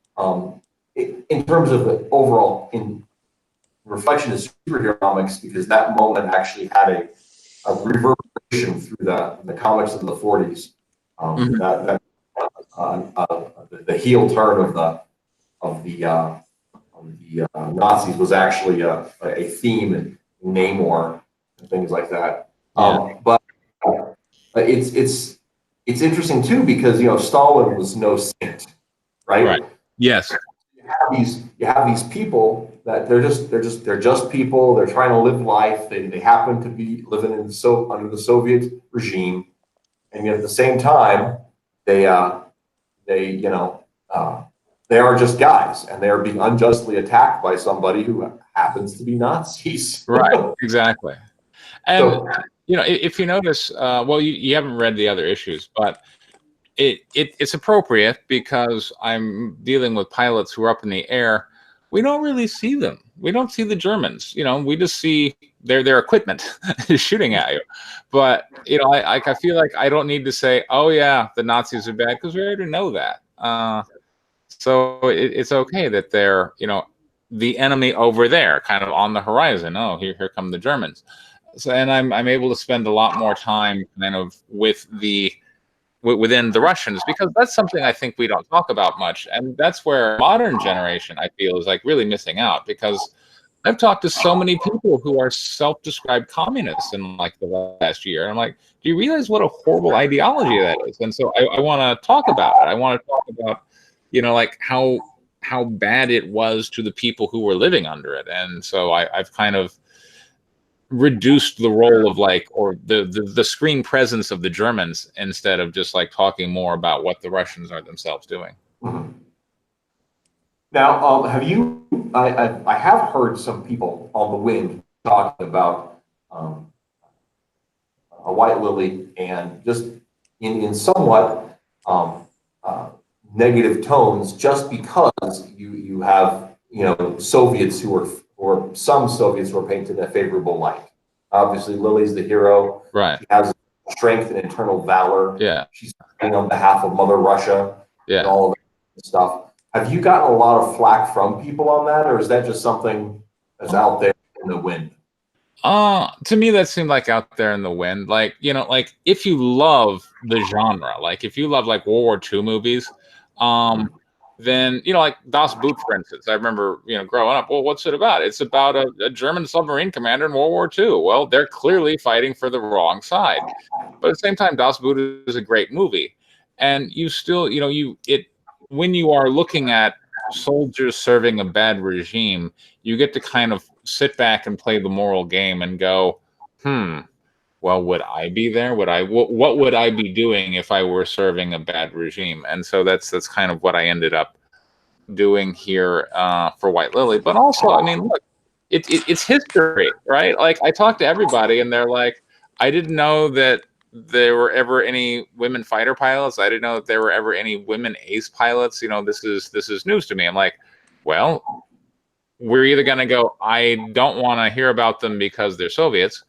[SPEAKER 1] in terms of the overall in reflection of superhero comics, because that moment actually had a reverberation through the comics of the 40s. The heel turn of the Nazis was actually a theme in Namor and things like that. But it's interesting too, because Stalin was no saint, right?
[SPEAKER 3] Right. Yes.
[SPEAKER 1] You have these people that they're just people. They're trying to live life. They happen to be living under the Soviet regime, and yet at the same time, they you know, they are just guys, and they are being unjustly attacked by somebody who happens to be Nazis.
[SPEAKER 3] Right, exactly. And
[SPEAKER 1] So,
[SPEAKER 3] you know, if you notice, well, you haven't read the other issues, but it's appropriate because I'm dealing with pilots who are up in the air. We don't really see them. We don't see the Germans. You know, we just see their equipment shooting at you. But you know, I feel like I don't need to say, oh yeah, the Nazis are bad, because we already know that. So it's okay that they're, you know, the enemy over there, kind of on the horizon. Oh, here come the Germans. So, and I'm able to spend a lot more time kind of with within the Russians, because that's something I think we don't talk about much, and that's where modern generation, I feel, is like really missing out, because I've talked to so many people who are self-described communists in like the last year. I'm like, do you realize what a horrible ideology that is? And so I want to talk about it. I want to talk about, you know, like how bad it was to the people who were living under it. And so I've kind of reduced the role of like, or the screen presence of the Germans, instead of just like talking more about what the Russians are themselves doing.
[SPEAKER 1] mhm. Now, have you? I have heard some people on the wind talking about a white lily, and just in somewhat negative tones, just because you have, you know, Soviets who are, or some Soviets who are painted in a favorable light. Obviously, Lily's the hero.
[SPEAKER 3] Right.
[SPEAKER 1] She has strength and internal valor.
[SPEAKER 3] Yeah.
[SPEAKER 1] She's fighting on behalf of Mother Russia and
[SPEAKER 3] Yeah.
[SPEAKER 1] all of that stuff. Have you gotten a lot of flack from people on that, or is that just something that's out there in the wind?
[SPEAKER 3] To me, that seemed like out there in the wind. Like, you know, like if you love the genre, like if you love like World War II movies, then, you know, like Das Boot, for instance. I remember, you know, growing up, well, what's it about? It's about a German submarine commander in World War II. Well, they're clearly fighting for the wrong side. But at the same time, Das Boot is a great movie. And you still, you know, when you are looking at soldiers serving a bad regime, you get to kind of sit back and play the moral game and go, well, would I be there? What would I be doing if I were serving a bad regime? And so that's kind of what I ended up doing here for White Lily. But also, I mean, look, it's history, right? Like, I talk to everybody, and they're like, I didn't know that there were ever any women fighter pilots. I didn't know that there were ever any women ace pilots. You know, this is news to me. I'm like, well, we're either going to go, I don't want to hear about them because they're Soviets,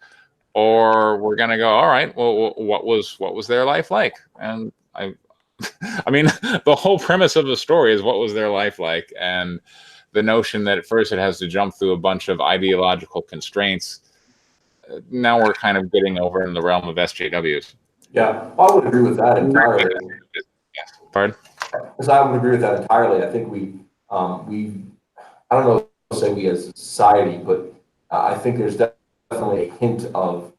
[SPEAKER 3] or we're going to go, all right, well, what was their life like? And I mean, the whole premise of the story is what was their life like, and the notion that at first it has to jump through a bunch of ideological constraints. Now we're kind of getting over in the realm of SJWs.
[SPEAKER 1] Yeah, I would agree with that entirely.
[SPEAKER 3] Pardon?
[SPEAKER 1] Because I would agree with that entirely. I think I don't know, say we as a society, but I think there's definitely a hint of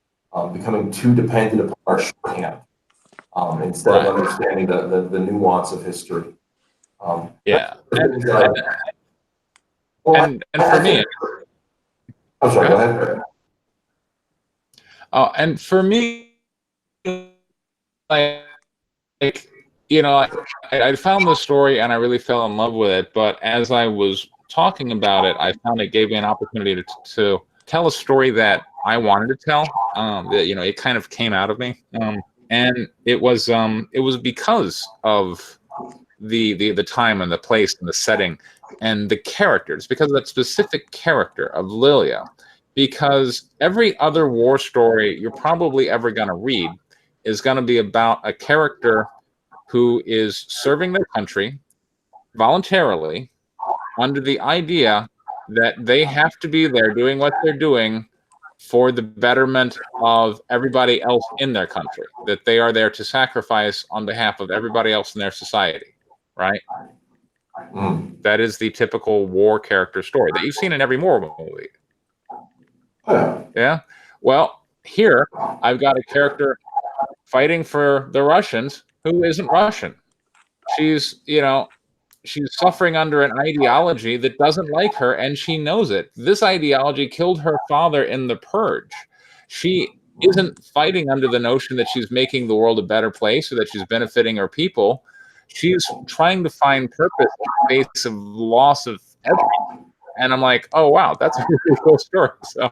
[SPEAKER 1] becoming too dependent upon our shorthand instead of understanding the nuance of history.
[SPEAKER 3] Yeah.
[SPEAKER 1] And
[SPEAKER 3] for me,
[SPEAKER 1] I'm sorry, go ahead.
[SPEAKER 3] And for me, like, you know, I found the story and I really fell in love with it. But as I was talking about it, I found it gave me an opportunity to tell a story that I wanted to tell. That, you know, it kind of came out of me, and it was because of the time and the place and the setting and the characters, because of that specific character of Lilia. Because every other war story you're probably ever going to read is going to be about a character who is serving their country voluntarily under the idea that they have to be there doing what they're doing for the betterment of everybody else in their country, that they are there to sacrifice on behalf of everybody else in their society, right? That is the typical war character story that you've seen in every war movie. Yeah. Well, here I've got a character fighting for the Russians who isn't Russian. She's, you know, she's suffering under an ideology that doesn't like her, and she knows it. This ideology killed her father in the Purge. She isn't fighting under the notion that she's making the world a better place or that she's benefiting her people. She's trying to find purpose in the face of loss of everything. And I'm like, oh wow, that's a really cool story. So,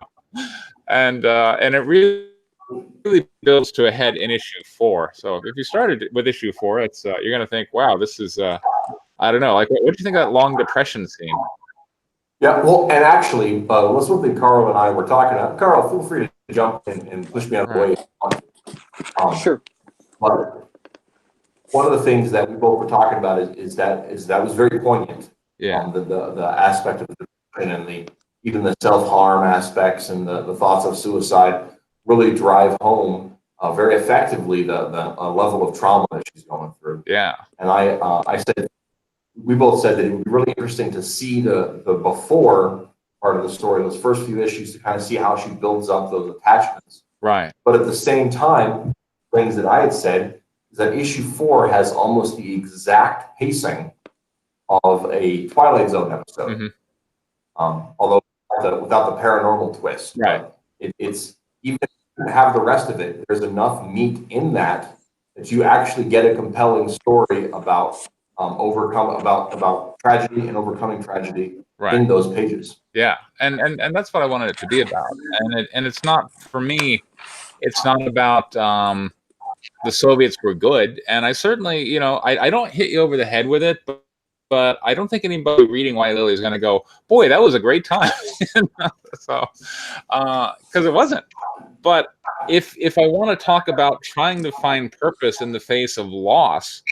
[SPEAKER 3] and it really builds to a head in issue 4. So if you started with issue 4, it's you're gonna think, wow, this is I don't know, like what do you think of that long depression scene?
[SPEAKER 1] Yeah, well, and actually, what's something Carl and I were talking about. Carl, feel free to jump in and push me out of the way.
[SPEAKER 2] Sure.
[SPEAKER 1] But one of the things that we both were talking about is that was very poignant.
[SPEAKER 3] Yeah.
[SPEAKER 1] The aspect of the depression and even the self-harm aspects and the thoughts of suicide really drive home very effectively the level of trauma that she's going through.
[SPEAKER 3] Yeah.
[SPEAKER 1] And I said, we both said that it would be really interesting to see the before part of the story, those first few issues, to kind of see how she builds up those attachments.
[SPEAKER 3] Right.
[SPEAKER 1] But at the same time, things that I had said is that issue 4 has almost the exact pacing of a Twilight Zone episode. Although without the paranormal twist.
[SPEAKER 3] Right.
[SPEAKER 1] It's even if you have the rest of it, there's enough meat in that you actually get a compelling story about about tragedy and overcoming tragedy in those pages.
[SPEAKER 3] Yeah, and that's what I wanted it to be about. And it's not, for me, it's not about the Soviets were good. And I certainly, I don't hit you over the head with it, but I don't think anybody reading White Lily is going to go, boy, that was a great time. So, because it wasn't. But if I want to talk about trying to find purpose in the face of loss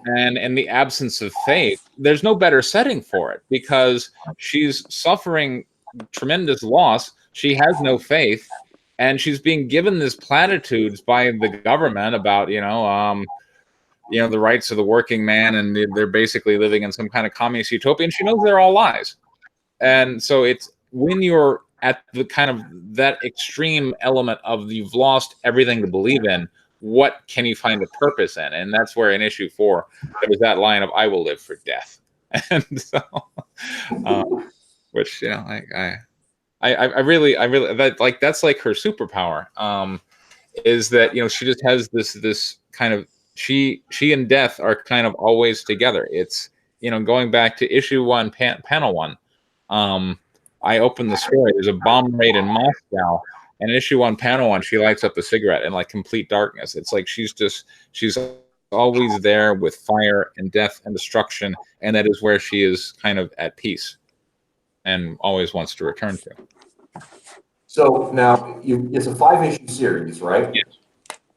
[SPEAKER 3] and the absence of faith, there's no better setting for it, because she's suffering tremendous loss. She has no faith, and she's being given this platitudes by the government about, the rights of the working man, and they're basically living in some kind of communist utopia, and she knows they're all lies. And so it's when you're at the kind of that extreme element of you've lost everything to believe in, what can you find a purpose in? And that's where in issue 4 there was that line of "I will live for death," and so, which I really that, like, that's like her superpower, is that she just has this kind of she and death are kind of always together. It's going back to issue 1, panel 1. I opened the story. There's a bomb raid in Moscow, and in issue 1, panel 1, she lights up a cigarette in like complete darkness. It's like she's always there with fire and death and destruction, and that is where she is kind of at peace and always wants to return to.
[SPEAKER 1] So now it's a 5-issue series, right?
[SPEAKER 3] Yes.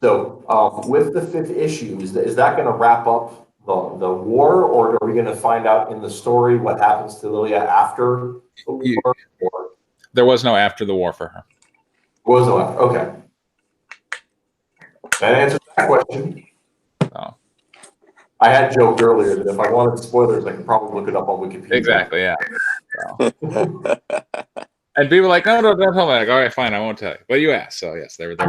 [SPEAKER 1] So with the 5th issue, is that going to wrap up the war, or are we going to find out in the story what happens to Lilia after the war? Or?
[SPEAKER 3] There was no after the war for her.
[SPEAKER 1] Was no after. Okay. That answers that question.
[SPEAKER 3] So.
[SPEAKER 1] I had joked earlier that if I wanted spoilers, I could probably look it up on Wikipedia.
[SPEAKER 3] Exactly, yeah. So. And people are like, no, don't tell me. Like, all right, fine, I won't tell you. But you asked, so yes, there we go.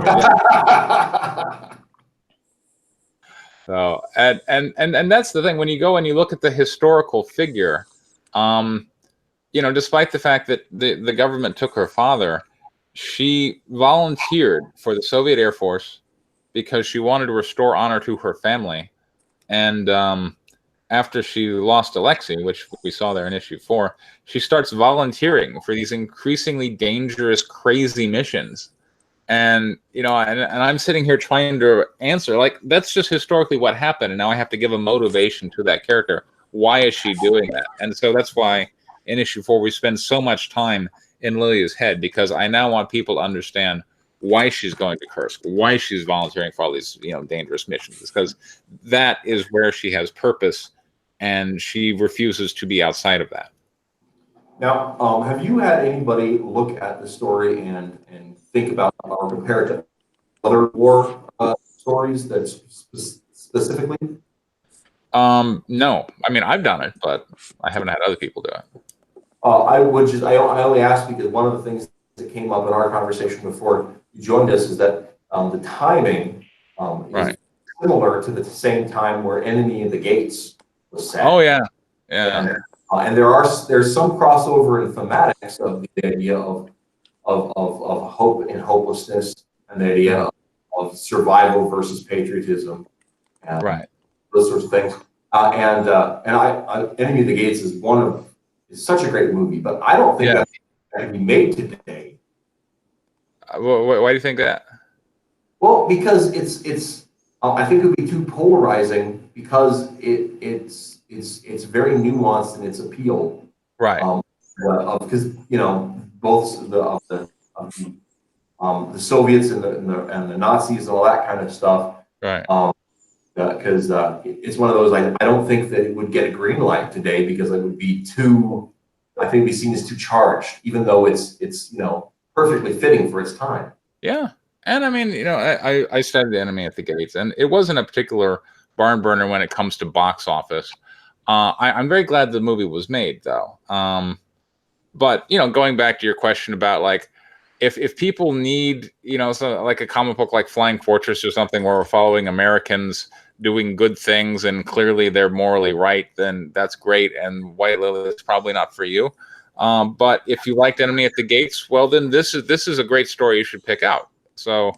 [SPEAKER 3] So, and that's the thing, when you go and you look at the historical figure, despite the fact that the government took her father, she volunteered for the Soviet Air Force because she wanted to restore honor to her family. And after she lost Alexei, which we saw there in issue 4, she starts volunteering for these increasingly dangerous, crazy missions. And, and I'm sitting here trying to answer, like, that's just historically what happened. And now I have to give a motivation to that character. Why is she doing that? And so that's why in issue 4, we spend so much time in Lilia's head, because I now want people to understand why she's going to Kursk, why she's volunteering for all these, dangerous missions, because that is where she has purpose, and she refuses to be outside of that.
[SPEAKER 1] Now, have you had anybody look at the story and think about or compare it to other war stories that specifically?
[SPEAKER 3] No, I mean, I've done it, but I haven't had other people do it.
[SPEAKER 1] I only asked because one of the things that came up in our conversation before you joined us is that the timing is similar to the same time where Enemy of the Gates was set.
[SPEAKER 3] Oh yeah, yeah.
[SPEAKER 1] And there's some crossover in thematics of the idea of hope and hopelessness and the idea of survival versus patriotism, and
[SPEAKER 3] Right.
[SPEAKER 1] those sorts of things. Enemy of the Gates is such a great movie, but I don't think that can be made today.
[SPEAKER 3] Why do you think that?
[SPEAKER 1] Well, because it's I think it would be too polarizing because it's very nuanced in its appeal.
[SPEAKER 3] Right.
[SPEAKER 1] Because both the Soviets and the Nazis and all that kind of stuff.
[SPEAKER 3] Right.
[SPEAKER 1] Because it's one of those, I don't think that it would get a green light today because it would be too, I think it'd be seen as too charged, even though it's perfectly fitting for its time.
[SPEAKER 3] Yeah. And I mean, I studied The Enemy at the Gates, and it wasn't a particular barn burner when it comes to box office. I'm very glad the movie was made, though. But going back to your question about like, if people need, so like a comic book like Flying Fortress or something where we're following Americans doing good things and clearly they're morally right, then that's great. And White Lily is probably not for you. But if you liked Enemy at the Gates, well, then this is a great story you should pick out. So,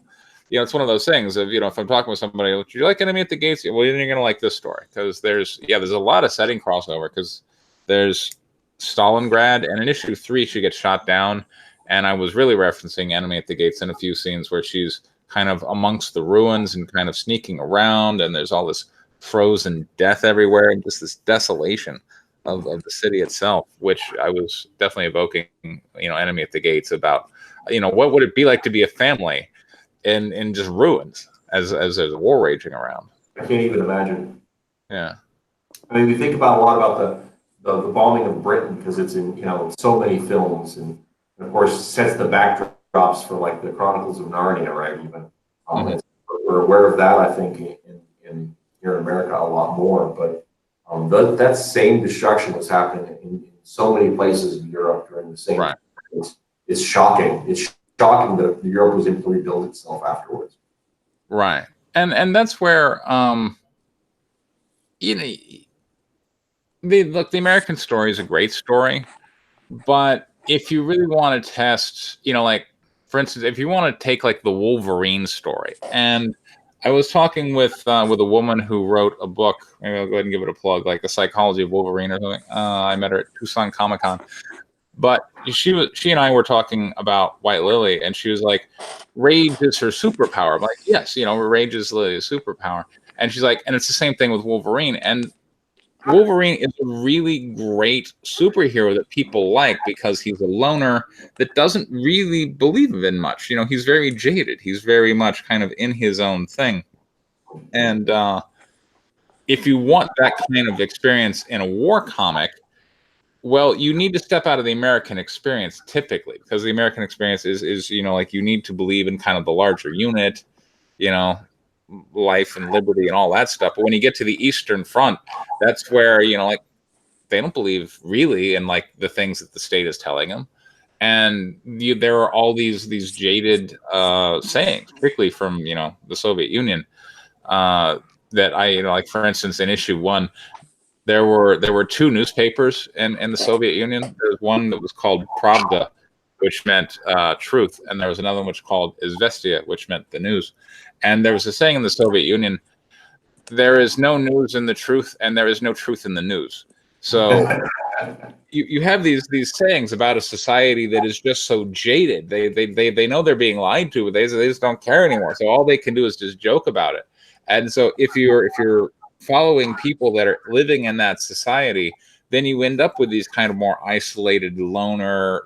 [SPEAKER 3] it's one of those things of, if I'm talking with somebody, do you like Enemy at the Gates? Well, then you're going to like this story because there's a lot of setting crossover because there's Stalingrad, and in issue 3 she gets shot down, and I was really referencing Enemy at the Gates in a few scenes where she's kind of amongst the ruins and kind of sneaking around, and there's all this frozen death everywhere and just this desolation of the city itself, which I was definitely evoking, Enemy at the Gates about, what would it be like to be a family in just ruins as there's a war raging around.
[SPEAKER 1] I can't even imagine.
[SPEAKER 3] Yeah.
[SPEAKER 1] I mean, we think about a lot about the bombing of Britain because it's in so many films, and of course sets the backdrops for like the Chronicles of Narnia, right? Even we're aware of that, I think, in here in America a lot more. But that same destruction was happening in so many places in Europe during the same.
[SPEAKER 3] Right.
[SPEAKER 1] It's shocking. It's shocking that Europe was able to rebuild itself afterwards.
[SPEAKER 3] Right, and that's where the American story is a great story, but if you really want to test, like for instance, if you want to take like the Wolverine story, and I was talking with a woman who wrote a book. Maybe I'll go ahead and give it a plug, like The Psychology of Wolverine or something. I met her at Tucson Comic-Con. But she and I were talking about White Lily, and she was like, "Rage is her superpower." I'm like, "Yes, rage is Lily's superpower." And she's like, "And it's the same thing with Wolverine." And Wolverine is a really great superhero that people like because he's a loner that doesn't really believe in much. He's very jaded. He's very much kind of in his own thing. And if you want that kind of experience in a war comic, well, you need to step out of the American experience typically, because the American experience is like you need to believe in kind of the larger unit, life and liberty and all that stuff. But when you get to the Eastern Front, that's where, like they don't believe really in like the things that the state is telling them. And there are all these jaded sayings, particularly from, the Soviet Union, that like for instance, in issue 1, there were 2 newspapers in the Soviet Union. There was one that was called Pravda, which meant truth, and there was another one which called Izvestia, which meant the news. And there was a saying in the Soviet Union: "There is no news in the truth, and there is no truth in the news." So you have these sayings about a society that is just so jaded. They know they're being lied to, but they just don't care anymore. So all they can do is just joke about it. And so if you're following people that are living in that society, then you end up with these kind of more isolated loner,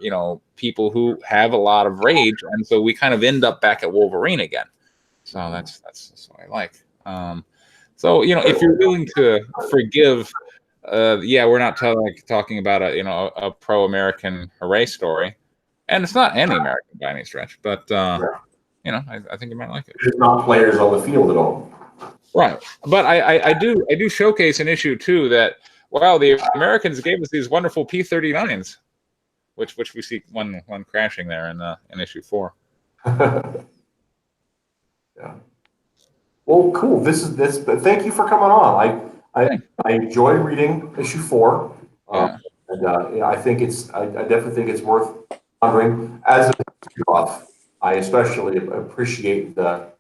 [SPEAKER 3] people who have a lot of rage. And so we kind of end up back at Wolverine again. So that's what I like. So, if you're willing to forgive, we're not talking about a pro-American hooray story, and it's not anti-American by any stretch, but I think you might like it.
[SPEAKER 1] There's not players on the field at all.
[SPEAKER 3] Right, but I do showcase in issue 2 that the Americans gave us these wonderful P-39s, which we see one crashing there in issue 4.
[SPEAKER 1] Yeah. Well, cool. But thank you for coming on. I enjoyed reading issue 4, and I think I definitely think it's worth pondering as a history buff. I especially appreciate the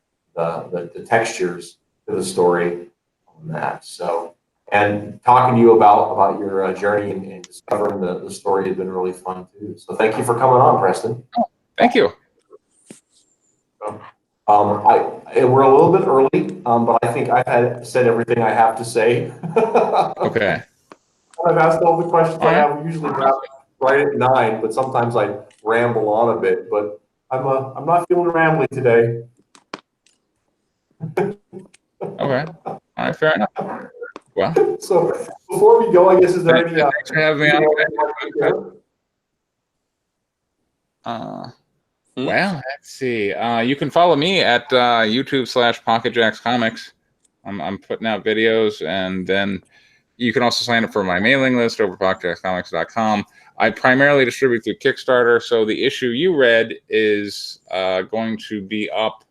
[SPEAKER 1] textures to the story on that. So, and talking to you about your journey and discovering the story has been really fun too. So thank you for coming on, Preston.
[SPEAKER 3] Thank you.
[SPEAKER 1] So, we're a little bit early, but I think I've said everything I have to say.
[SPEAKER 3] Okay.
[SPEAKER 1] I've asked all the questions
[SPEAKER 3] All
[SPEAKER 1] I
[SPEAKER 3] right.
[SPEAKER 1] have. We usually wrap right at 9, but sometimes I ramble on a bit. But I'm not feeling rambly today.
[SPEAKER 3] Okay. All right. Fair enough. Well,
[SPEAKER 1] So before we go, I guess, is there any?
[SPEAKER 3] thanks for having me on. Well, let's see. You can follow me at YouTube/PocketJacksComics. I'm putting out videos, and then you can also sign up for my mailing list over PocketJacksComics.com. I primarily distribute through Kickstarter, so the issue you read is going to be up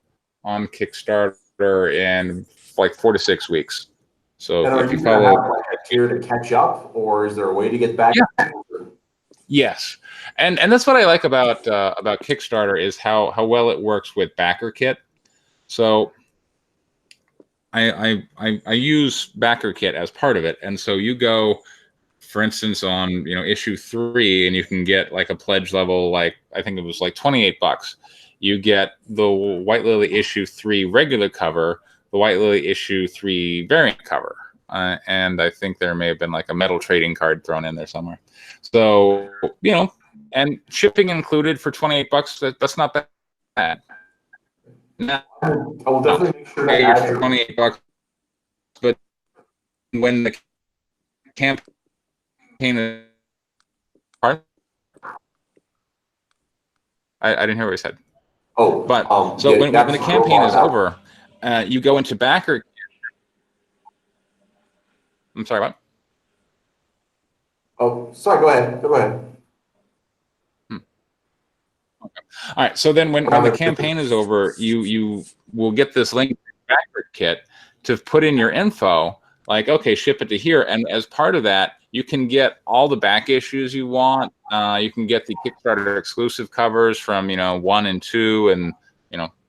[SPEAKER 3] on Kickstarter in like 4 to 6 weeks. So
[SPEAKER 1] And are
[SPEAKER 3] if
[SPEAKER 1] you
[SPEAKER 3] you
[SPEAKER 1] going to
[SPEAKER 3] follow,
[SPEAKER 1] have like a tier to catch up, or is there a way to get back?
[SPEAKER 3] Yeah. Yes, and that's what I like about Kickstarter is how well it works with BackerKit. So I use BackerKit as part of it, and so you go, for instance, on issue 3, and you can get like a pledge level, like I think it was like $28. You get the White Lily issue 3 regular cover, the White Lily issue 3 variant cover, and I think there may have been like a metal trading card thrown in there somewhere. So and shipping included for $28. That's not bad. Now,
[SPEAKER 1] I will definitely make sure to
[SPEAKER 3] pay
[SPEAKER 1] add
[SPEAKER 3] your $28, but when the campaign is part, I didn't hear what he said.
[SPEAKER 1] Oh,
[SPEAKER 3] but so
[SPEAKER 1] yeah,
[SPEAKER 3] when the campaign is over, you go into backer. I'm sorry, what?
[SPEAKER 1] Oh, sorry. Go ahead. Go ahead.
[SPEAKER 3] Okay. All right. So then, when the campaign is over, you will get this link to backer kit to put in your info. Like, okay, ship it to here, and as part of that, you can get all the back issues you want. You can get the Kickstarter exclusive covers from 1 and 2 and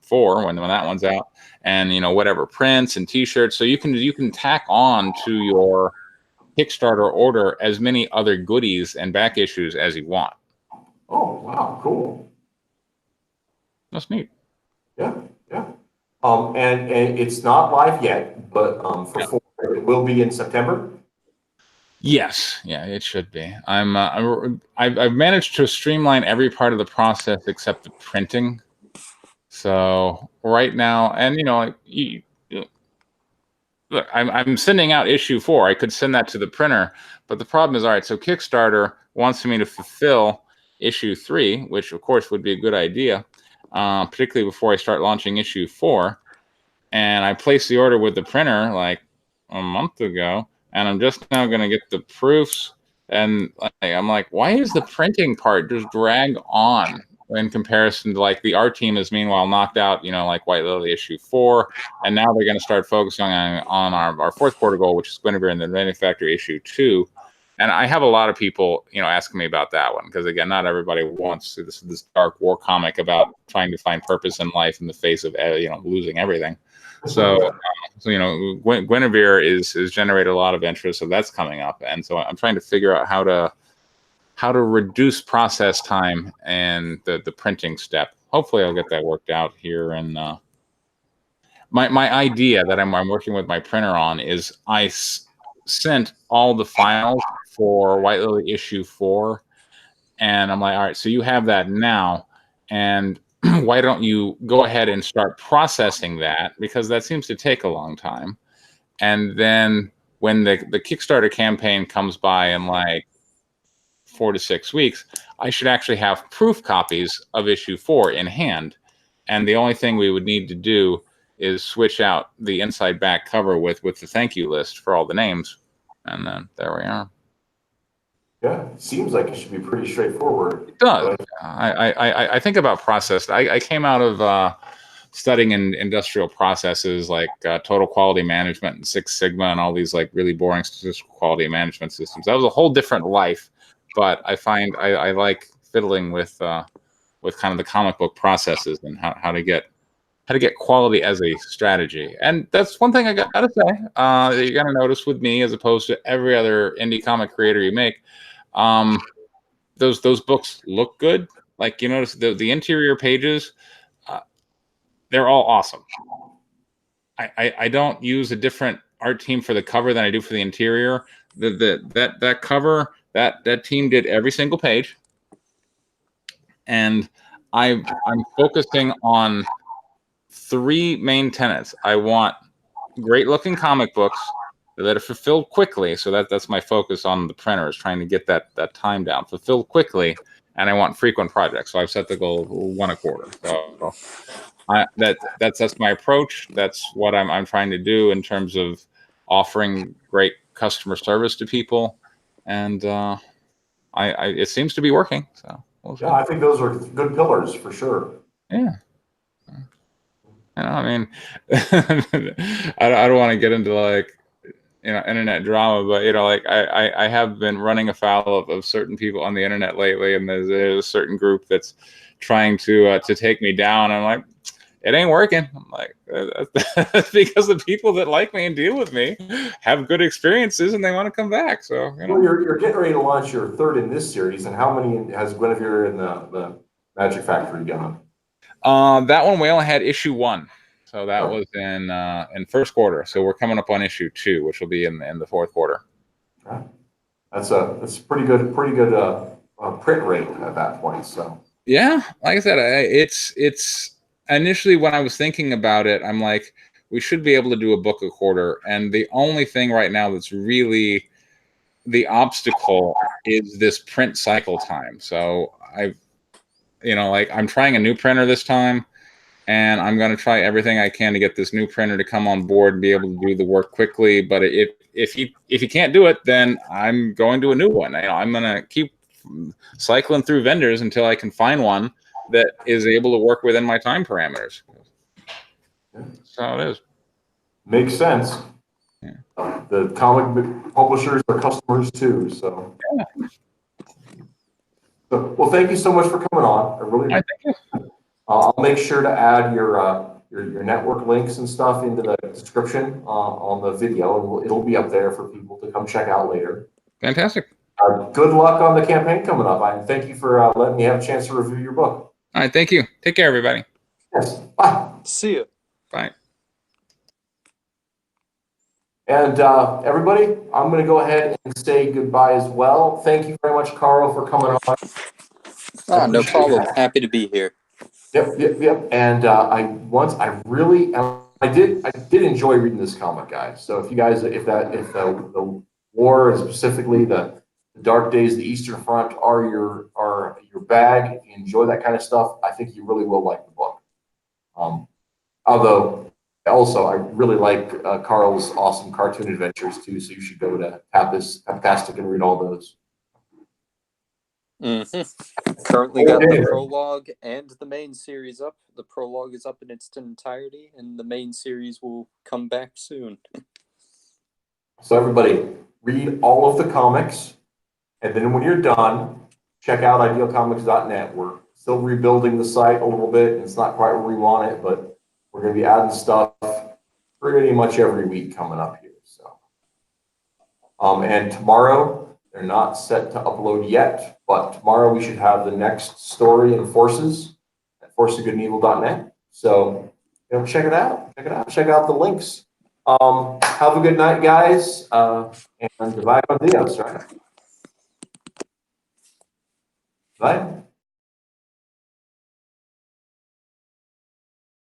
[SPEAKER 3] 4 when that one's out, and whatever prints and T-shirts. So you can tack on to your Kickstarter order as many other goodies and back issues as you want.
[SPEAKER 1] Oh, wow, cool.
[SPEAKER 3] That's neat.
[SPEAKER 1] Yeah, yeah. And it's not live yet, but it will be in September.
[SPEAKER 3] Yes, yeah, it should be. I've managed to streamline every part of the process except the printing. So right now, and look, I'm sending out issue 4. I could send that to the printer, but the problem is, all right, so Kickstarter wants me to fulfill issue 3, which of course would be a good idea, particularly before I start launching issue 4. And I placed the order with the printer like a month ago, and I'm just now going to get the proofs. And I'm like, why is the printing part just drag on in comparison to like the art team is meanwhile knocked out, like White Lily issue 4, and now they're going to start focusing on our fourth quarter goal, which is Guinevere and the Manufacturer issue 2. And I have a lot of people, asking me about that one because again, not everybody wants this dark war comic about trying to find purpose in life in the face of losing everything. So Guinevere is generated a lot of interest, so that's coming up, and so I'm trying to figure out how to reduce process time and the printing step. Hopefully, I'll get that worked out here. And my idea that I'm working with my printer on is I sent all the files for White Lily issue 4, and I'm like, all right, so you have that now, and why don't you go ahead and start processing that, because that seems to take a long time. And then when the Kickstarter campaign comes by in like 4 to 6 weeks, I should actually have proof copies of issue 4 in hand. And the only thing we would need to do is switch out the inside back cover with the thank you list for all the names. And then there we are.
[SPEAKER 1] Yeah, it seems like it should be pretty straightforward.
[SPEAKER 3] It does. I think about process. I came out of studying in industrial processes like total quality management and Six Sigma and all these like really boring statistical quality management systems. That was a whole different life, but I find I like fiddling with with kind of the comic book processes and how to get quality as a strategy. And that's one thing I gotta say that you're gonna notice with me, as opposed to every other indie comic creator you make. Those books look good. Like, you notice the interior pages, they're all awesome. I don't use a different art team for the cover than I do for the interior. That cover, that team did every single page, and I'm focusing on 3 main tenets. I want great looking comic books that are fulfilled quickly. So that's my focus on the printer, is trying to get that time down, fulfilled quickly. And I want frequent projects. So I've set the goal of 1 a quarter. So that's my approach. That's what I'm trying to do in terms of offering great customer service to people. And it seems to be working. So we'll see.
[SPEAKER 1] Yeah, I think those are good pillars for sure.
[SPEAKER 3] Yeah. I mean, I don't want to get into like, internet drama, but like I have been running afoul of certain people on the internet lately, and there's a certain group that's trying to take me down. I'm like, it ain't working. I'm like, that's because the people that like me and deal with me have good experiences and they want to come back. So
[SPEAKER 1] Well, you're getting ready to launch your 3rd in this series, and how many has Guinevere and the Magic Factory done?
[SPEAKER 3] That one we only had issue 1, so that was in 1st quarter. So we're coming up on issue 2, which will be in the 4th quarter.
[SPEAKER 1] Okay. That's pretty good print rate at that point. So
[SPEAKER 3] yeah, like I said, it's initially when I was thinking about it, I'm like, we should be able to do a book a quarter, and the only thing right now that's really the obstacle is this print cycle time. So I'm trying a new printer this time, and I'm going to try everything I can to get this new printer to come on board and be able to do the work quickly. But if he can't do it, then I'm going to a new one. I'm going to keep cycling through vendors until I can find one that is able to work within my time parameters. That's how it is.
[SPEAKER 1] Makes sense.
[SPEAKER 3] Yeah.
[SPEAKER 1] The comic publishers are customers too. So.
[SPEAKER 3] Yeah.
[SPEAKER 1] So, well, thank you so much for coming on. I really.
[SPEAKER 3] Thank you.
[SPEAKER 1] I'll make sure to add your network links and stuff into the description on the video, and it'll be up there for people to come check out later.
[SPEAKER 3] Fantastic.
[SPEAKER 1] Good luck on the campaign coming up. I thank you for letting me have a chance to review your book.
[SPEAKER 3] All right. Thank you. Take care, everybody.
[SPEAKER 1] Yes. Bye.
[SPEAKER 2] See you.
[SPEAKER 3] Bye.
[SPEAKER 1] And everybody, I'm going to go ahead and say goodbye as well. Thank you very much, Carl, for coming on.
[SPEAKER 2] No problem. Happy to be here.
[SPEAKER 1] Yep. And I did enjoy reading this comic, guys. So if the war, and specifically the Dark Days, the Eastern Front are your bag, if you enjoy that kind of stuff, I think you really will like the book. Although also I really like Carl's awesome cartoon adventures too, so you should go to Tapastic and read all those.
[SPEAKER 2] Currently got the prologue and the main series up. The prologue is up in its entirety, and the main series will come back soon.
[SPEAKER 1] So everybody, read all of the comics, and then when you're done, check out idealcomics.net. We're still rebuilding the site a little bit, and it's not quite where we want it, but we're going to be adding stuff pretty much every week coming up here. So, and tomorrow, they're not set to upload yet, but tomorrow we should have the next story in Forces at forceofgoodandevil.net. So, check it out. Check out the links. Have a good night, guys. And goodbye, adios, right? Bye.